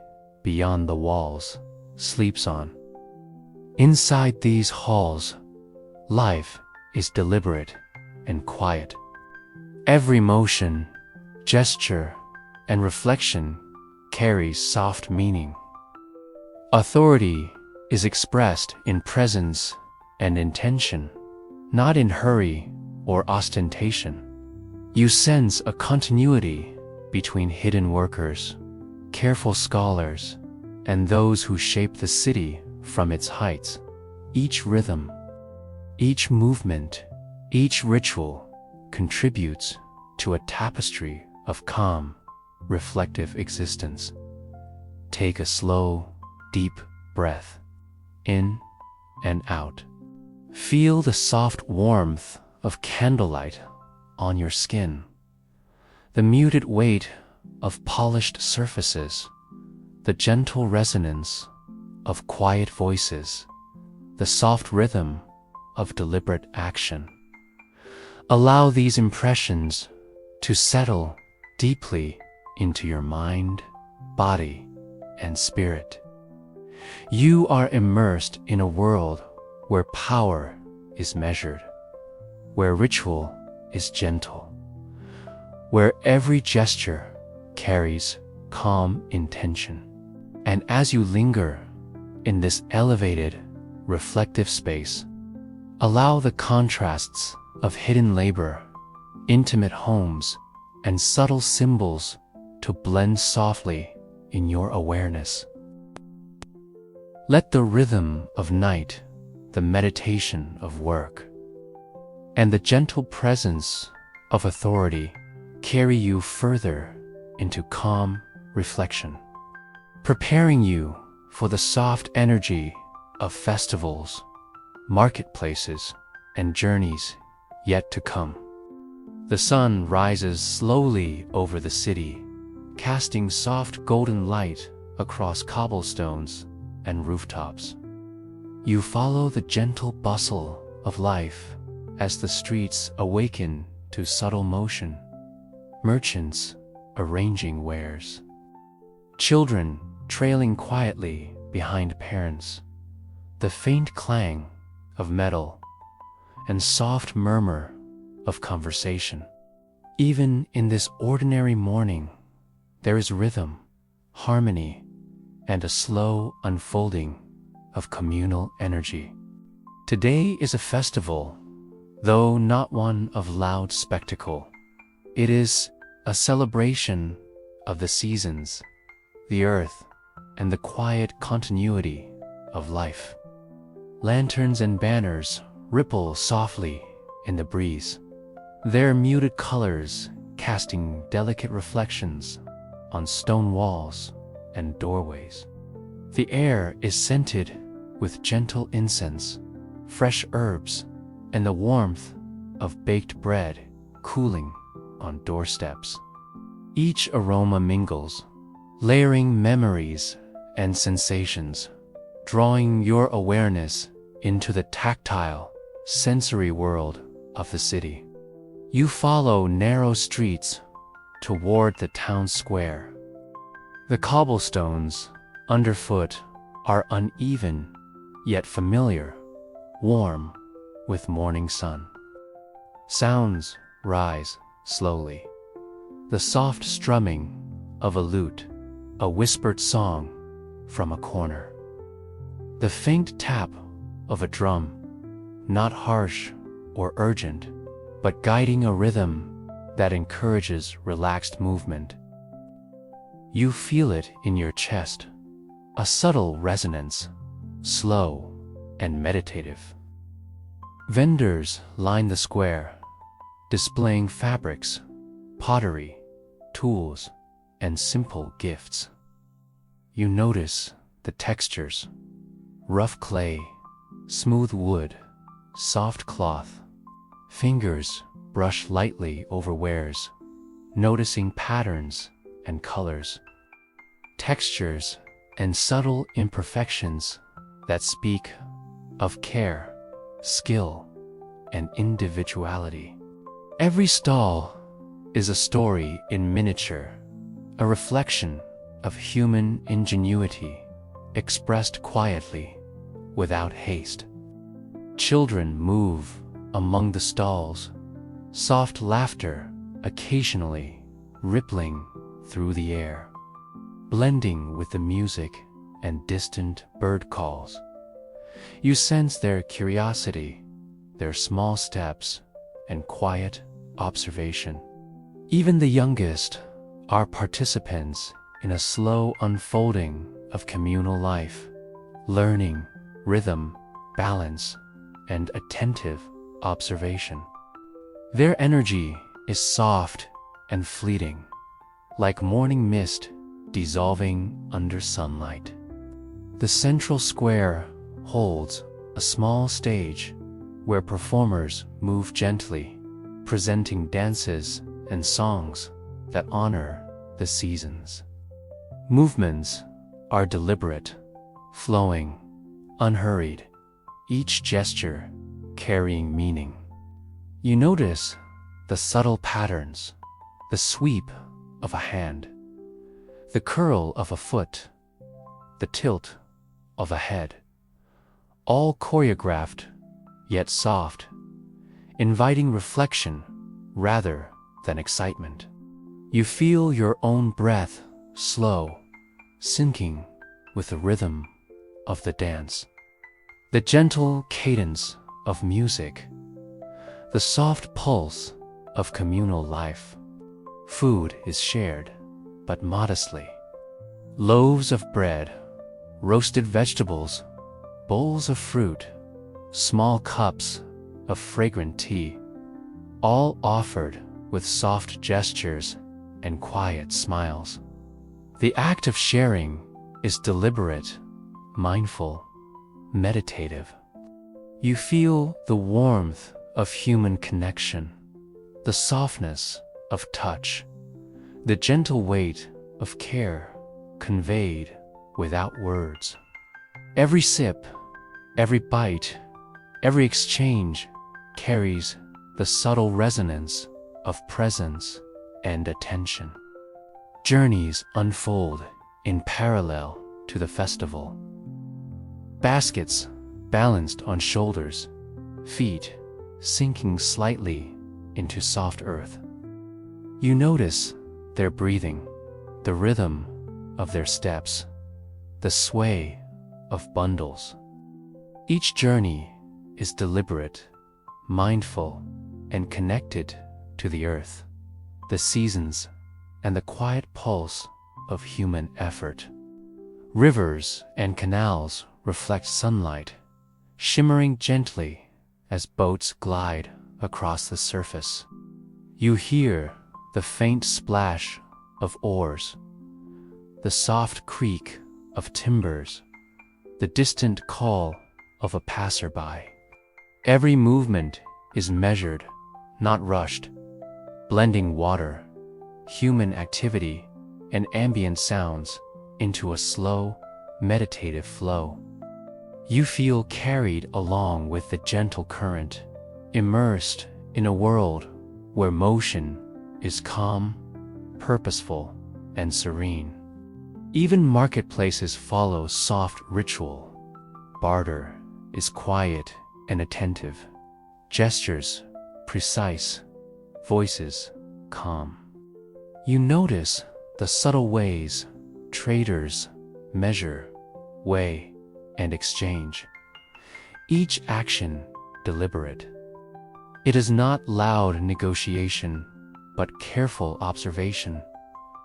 beyond the walls sleeps on. Inside these halls, life is deliberate and quiet. Every motion, gesture, and reflection carries soft meaning. Authority is expressed in presence and intention, not in hurry or ostentation. You sense a continuity between hidden workers, careful scholars, and those who shape the city from its heights. Each rhythm, each movement, each ritual contributes to a tapestry of calm, reflective existence. Take a slow, deep breath, in and out. Feel the soft warmth of candlelight on your skin, the muted weight of polished surfaces, the gentle resonance of quiet voices, the soft rhythm of deliberate action. Allow these impressions to settle deeply into your mind, body, and spirit. You are immersed in a world where power is measured, where ritual is gentle, where every gesture carries calm intention. And as you linger in this elevated, reflective space, allow the contrasts of hidden labor, intimate homes, and subtle symbols to blend softly in your awareness. Let the rhythm of night, the meditation of work, and the gentle presence of authority carry you further into calm reflection, preparing you for the soft energy of festivals, marketplaces, and journeys yet to come. The sun rises slowly over the city, casting soft golden light across cobblestones and rooftops. You follow the gentle bustle of life as the streets awaken to subtle motion, merchants arranging wares, children trailing quietly behind parents, the faint clang of metal and soft murmur of conversation. Even in this ordinary morning, there is rhythm, harmony, and a slow unfolding of communal energy. Today is a festival, though not one of loud spectacle. It is a celebration of the seasons, the earth, and the quiet continuity of life. Lanterns and banners ripple softly in the breeze, their muted colors casting delicate reflections on stone walls and doorways. The air is scented with gentle incense, fresh herbs, and the warmth of baked bread cooling on doorsteps. Each aroma mingles, layering memories and sensations, drawing your awareness into the tactile, sensory world of the city. You follow narrow streets toward the town square. The cobblestones underfoot are uneven yet familiar, warm with morning sun. Sounds rise slowly. The soft strumming of a lute, a whispered song from a corner. The faint tap of a drum, not harsh or urgent, but guiding a rhythm that encourages relaxed movement. You feel it in your chest, a subtle resonance, slow and meditative. Vendors line the square, displaying fabrics, pottery, tools, and simple gifts. You notice the textures: rough clay, smooth wood, soft cloth. Fingers brush lightly over wares, noticing patterns and colors, textures and subtle imperfections that speak of care, skill, and individuality. Every stall is a story in miniature, a reflection of human ingenuity expressed quietly, without haste. Children move among the stalls, soft laughter occasionally rippling through the air, blending with the music and distant bird calls. You sense their curiosity, their small steps, and quiet observation. Even the youngest are participants in a slow unfolding of communal life, learning rhythm, balance, and attentive observation. Their energy is soft and fleeting, like morning mist dissolving under sunlight. The central square holds a small stage where performers move gently, presenting dances and songs that honor the seasons. Movements are deliberate, flowing, unhurried, each gesture carrying meaning. You notice the subtle patterns, the sweep of a hand, the curl of a foot, the tilt of a head, all choreographed yet soft, inviting reflection rather than excitement. You feel your own breath slow, syncing with the rhythm of the dance. The gentle cadence of music, the soft pulse of communal life. Food is shared, but modestly. Loaves of bread, roasted vegetables, bowls of fruit, small cups of fragrant tea, all offered with soft gestures and quiet smiles. The act of sharing is deliberate, mindful, meditative. You feel the warmth of human connection, the softness of touch, the gentle weight of care conveyed without words. Every sip, every bite, every exchange carries the subtle resonance of presence and attention. Journeys unfold in parallel to the festival. Baskets balanced on shoulders, feet sinking slightly into soft earth. You notice their breathing, the rhythm of their steps, the sway of bundles. Each journey is deliberate, mindful, and connected to the earth, the seasons, and the quiet pulse of human effort. Rivers and canals reflect sunlight, shimmering gently as boats glide across the surface. You hear the faint splash of oars, the soft creak of timbers, the distant call of a passerby. Every movement is measured, not rushed, blending water, human activity, and ambient sounds into a slow, meditative flow. You feel carried along with the gentle current, immersed in a world where motion is calm, purposeful, and serene. Even marketplaces follow soft ritual. Barter is quiet and attentive. Gestures precise, voices calm. You notice the subtle ways traders measure, weigh, and exchange. Each action deliberate. It is not loud negotiation, but careful observation,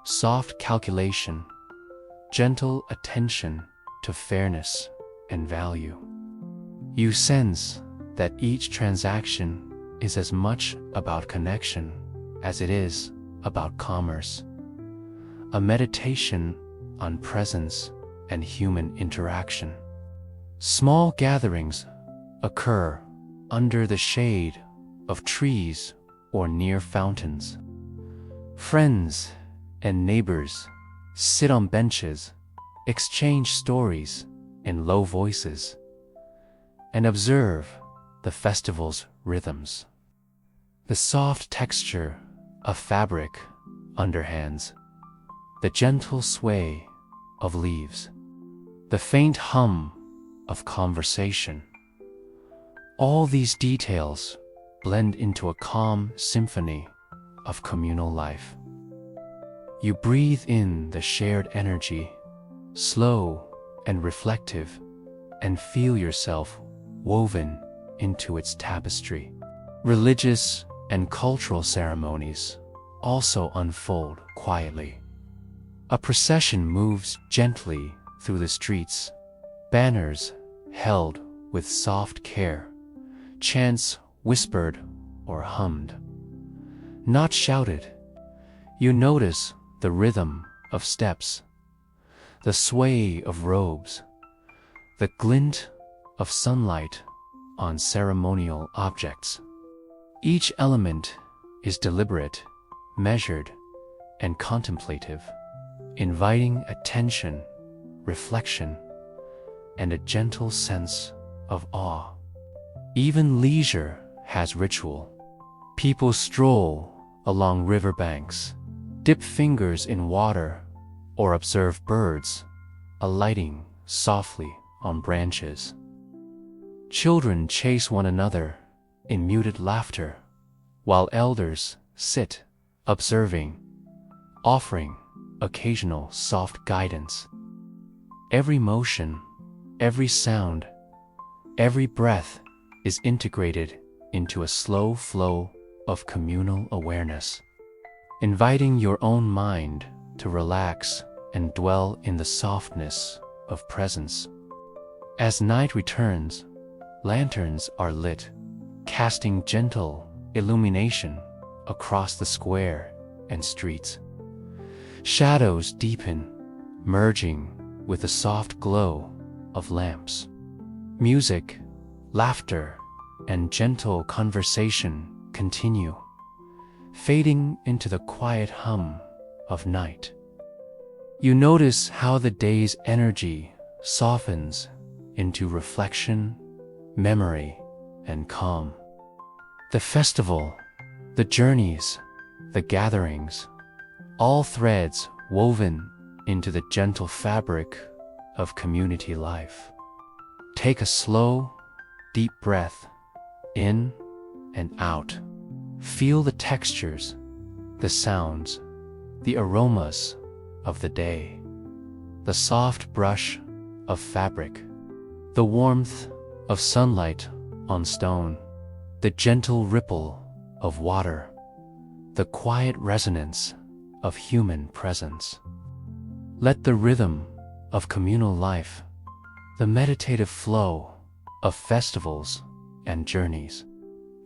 soft calculation, gentle attention to fairness and value. You sense that each transaction is as much about connection as it is about commerce, a meditation on presence and human interaction. Small gatherings occur under the shade of trees or near fountains. Friends and neighbors sit on benches, exchange stories in low voices, and observe the festival's rhythms. The soft texture of fabric under hands, the gentle sway of leaves, the faint hum of conversation. All these details blend into a calm symphony of communal life. You breathe in the shared energy, slow and reflective, and feel yourself woven into its tapestry. Religious and cultural ceremonies also unfold quietly. A procession moves gently through the streets, banners held with soft care, chants whispered or hummed, not shouted. You notice the rhythm of steps, the sway of robes, the glint of sunlight on ceremonial objects. Each element is deliberate, measured, and contemplative, inviting attention, reflection, and a gentle sense of awe. Even leisure has ritual. People stroll along riverbanks, dip fingers in water, or observe birds alighting softly on branches. Children chase one another in muted laughter, while elders sit observing, offering occasional soft guidance. Every motion, every sound, every breath is integrated into a slow flow of communal awareness, inviting your own mind to relax and dwell in the softness of presence. As night returns, lanterns are lit, casting gentle illumination across the square and streets. Shadows deepen, merging with the soft glow of lamps. Music, laughter, and gentle conversation continue, fading into the quiet hum of night. You notice how the day's energy softens into reflection, memory, and calm. The festival, the journeys, the gatherings, all threads woven into the gentle fabric of community life. Take a slow, deep breath, in and out. Feel the textures, the sounds, the aromas of the day. The soft brush of fabric, the warmth of sunlight on stone, the gentle ripple of water, the quiet resonance of human presence. Let the rhythm of communal life, the meditative flow of festivals and journeys,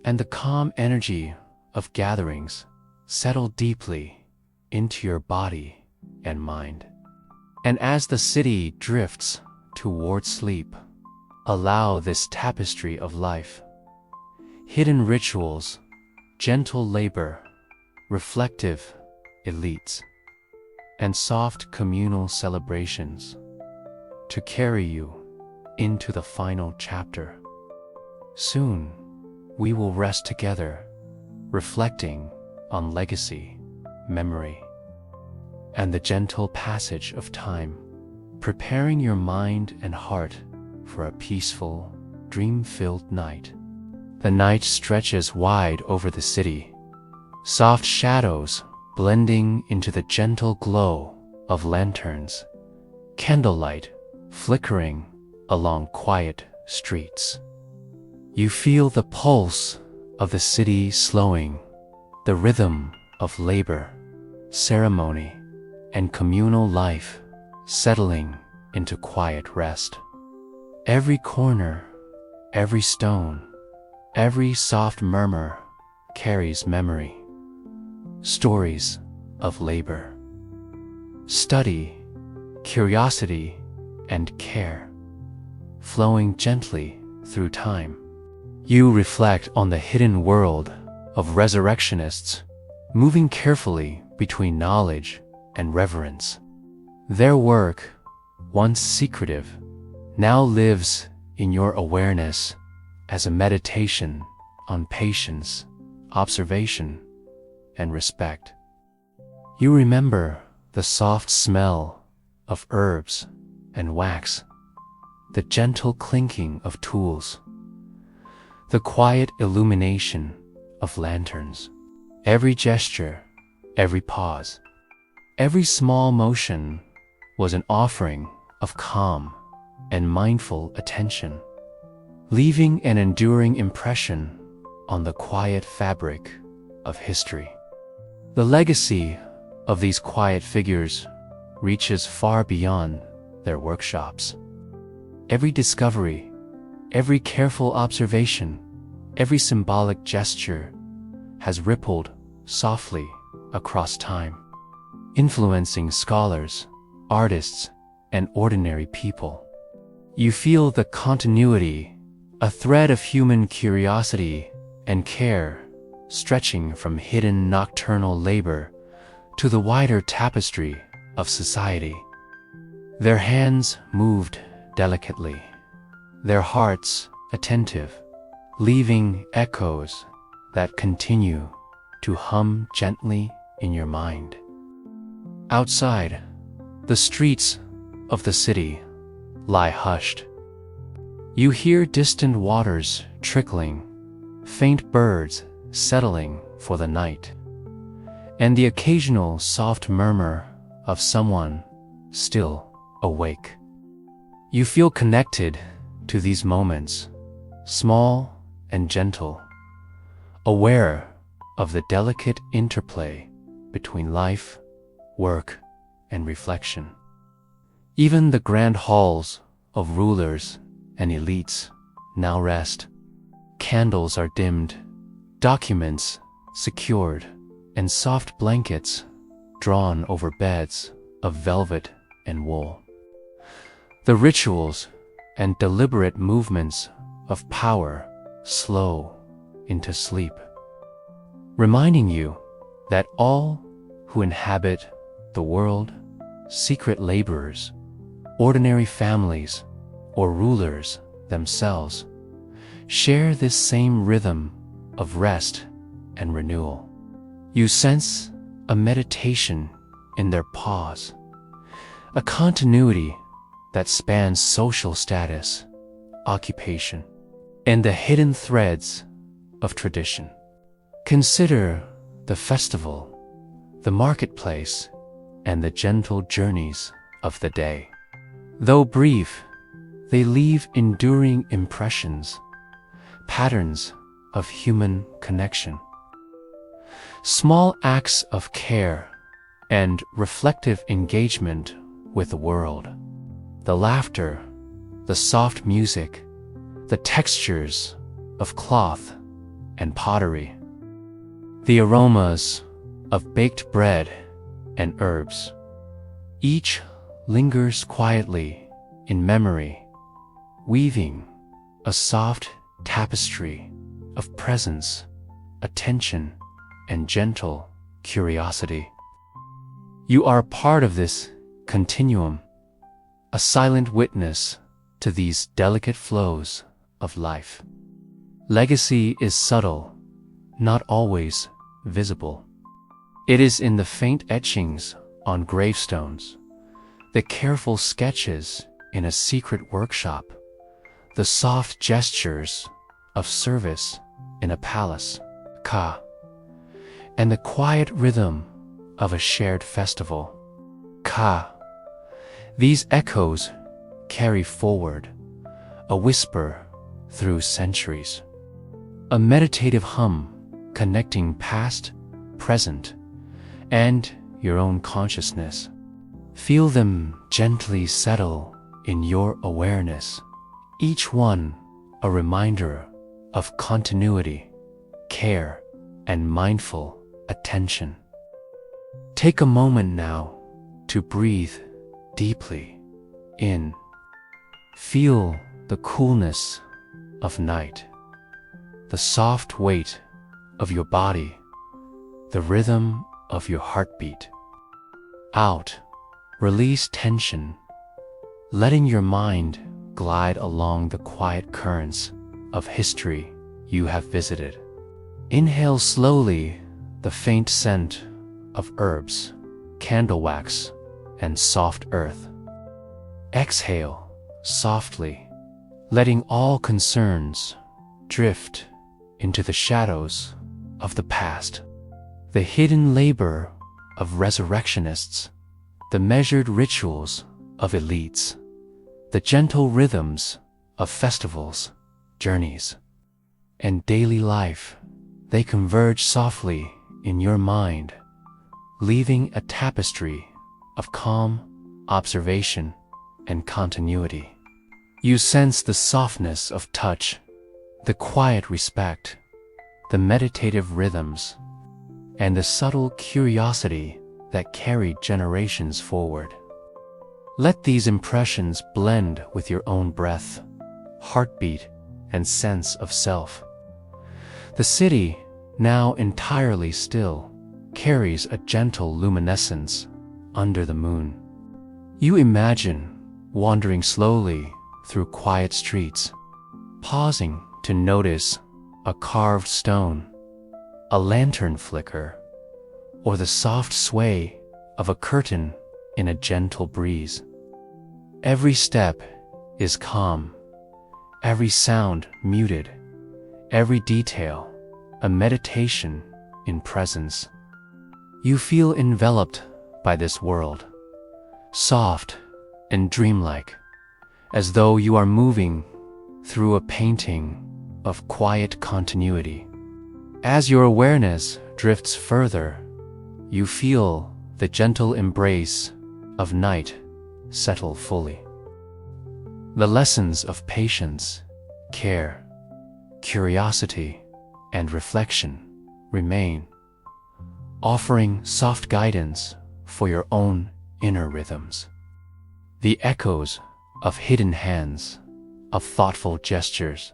and the calm energy of gatherings settle deeply into your body and mind. And as the city drifts toward sleep, allow this tapestry of life, hidden rituals, gentle labor, reflective elites, and soft communal celebrations to carry you into the final chapter. Soon, we will rest together, reflecting on legacy, memory, and the gentle passage of time, preparing your mind and heart for a peaceful, dream-filled night. The night stretches wide over the city, soft shadows blending into the gentle glow of lanterns, candlelight flickering along quiet streets. You feel the pulse of the city slowing, the rhythm of labor, ceremony, and communal life settling into quiet rest. Every corner, every stone, every soft murmur carries memory, stories of labor, study, curiosity, and care, flowing gently through time. You reflect on the hidden world of resurrectionists, moving carefully between knowledge and reverence. Their work, once secretive, now lives in your awareness as a meditation on patience, observation, and respect. You remember the soft smell of herbs and wax, the gentle clinking of tools, the quiet illumination of lanterns. Every gesture, every pause, every small motion was an offering of calm and mindful attention, leaving an enduring impression on the quiet fabric of history. The legacy of these quiet figures reaches far beyond their workshops. Every discovery, every careful observation, every symbolic gesture has rippled softly across time, influencing scholars, artists, and ordinary people. You feel the continuity, a thread of human curiosity and care stretching from hidden nocturnal labor to the wider tapestry of society. Their hands moved delicately, their hearts attentive, leaving echoes that continue to hum gently in your mind. Outside, the streets of the city lie hushed. You hear distant waters trickling, faint birds settling for the night, and the occasional soft murmur of someone still awake. You feel connected to these moments, small and gentle, aware of the delicate interplay between life, work, and reflection. Even the grand halls of rulers and elites now rest. Candles are dimmed, documents secured, and soft blankets drawn over beds of velvet and wool. The rituals and deliberate movements of power slow into sleep, reminding you that all who inhabit the world, secret laborers, ordinary families, or rulers themselves, share this same rhythm of rest and renewal. You sense a meditation in their pause, a continuity that spans social status, occupation, and the hidden threads of tradition. Consider the festival, the marketplace, and the gentle journeys of the day. Though brief, they leave enduring impressions, patterns of human connection. Small acts of care and reflective engagement with the world. The laughter, the soft music, the textures of cloth and pottery, the aromas of baked bread and herbs. Each lingers quietly in memory, weaving a soft tapestry of presence, attention, and gentle curiosity. You are part of this continuum, a silent witness to these delicate flows of life. Legacy is subtle, not always visible. It is in the faint etchings on gravestones, the careful sketches in a secret workshop, the soft gestures of service in a palace, ka, and the quiet rhythm of a shared festival, ka. These echoes carry forward, a whisper through centuries, a meditative hum connecting past, present, and your own consciousness. Feel them gently settle in your awareness, each one a reminder of continuity, care, and mindful attention. Take a moment now to breathe deeply in. Feel the coolness of night, the soft weight of your body, the rhythm of your heartbeat. Out, release tension, letting your mind glide along the quiet currents of history you have visited. Inhale slowly the faint scent of herbs, candle wax, and soft earth. Exhale softly, letting all concerns drift into the shadows of the past. The hidden labor of resurrectionists, the measured rituals of elites, the gentle rhythms of festivals, journeys, and daily life, they converge softly in your mind, leaving a tapestry of calm, observation, and continuity. You sense the softness of touch, the quiet respect, the meditative rhythms, and the subtle curiosity that carried generations forward. Let these impressions blend with your own breath, heartbeat, and sense of self. The city, now entirely still, carries a gentle luminescence under the moon. You imagine wandering slowly through quiet streets, pausing to notice a carved stone, a lantern flicker, or the soft sway of a curtain in a gentle breeze. Every step is calm, every sound muted, every detail a meditation in presence. You feel enveloped by this world, soft and dreamlike, as though you are moving through a painting of quiet continuity. As your awareness drifts further, you feel the gentle embrace of night settle fully. The lessons of patience, care, curiosity, and reflection remain, offering soft guidance for your own inner rhythms. The echoes of hidden hands, of thoughtful gestures,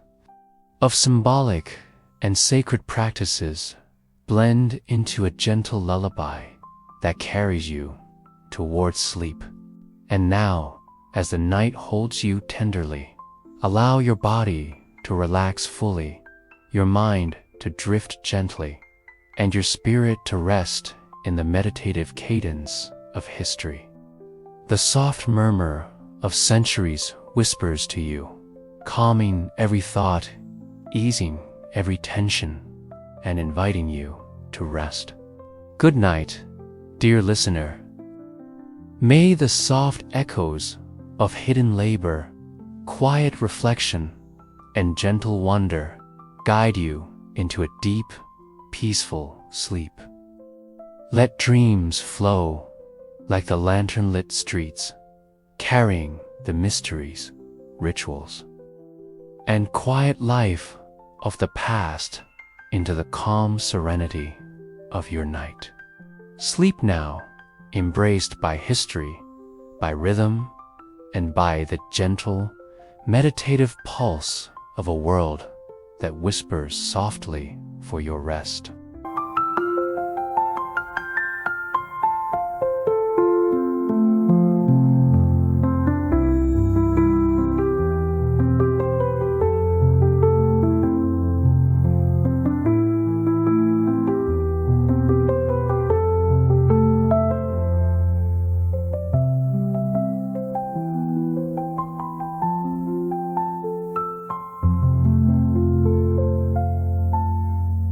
of symbolic and sacred practices blend into a gentle lullaby that carries you towards sleep. And now, as the night holds you tenderly, allow your body to relax fully, your mind to drift gently, and your spirit to rest in the meditative cadence of history. The soft murmur of centuries whispers to you, calming every thought, easing every tension, and inviting you to rest. Good night, dear listener. May the soft echoes of hidden labor, quiet reflection, and gentle wonder guide you into a deep, peaceful sleep. Let dreams flow like the lantern-lit streets, carrying the mysteries, rituals, and quiet life of the past into the calm serenity of your night. Sleep now, embraced by history, by rhythm, and by the gentle, meditative pulse of a world that whispers softly for your rest.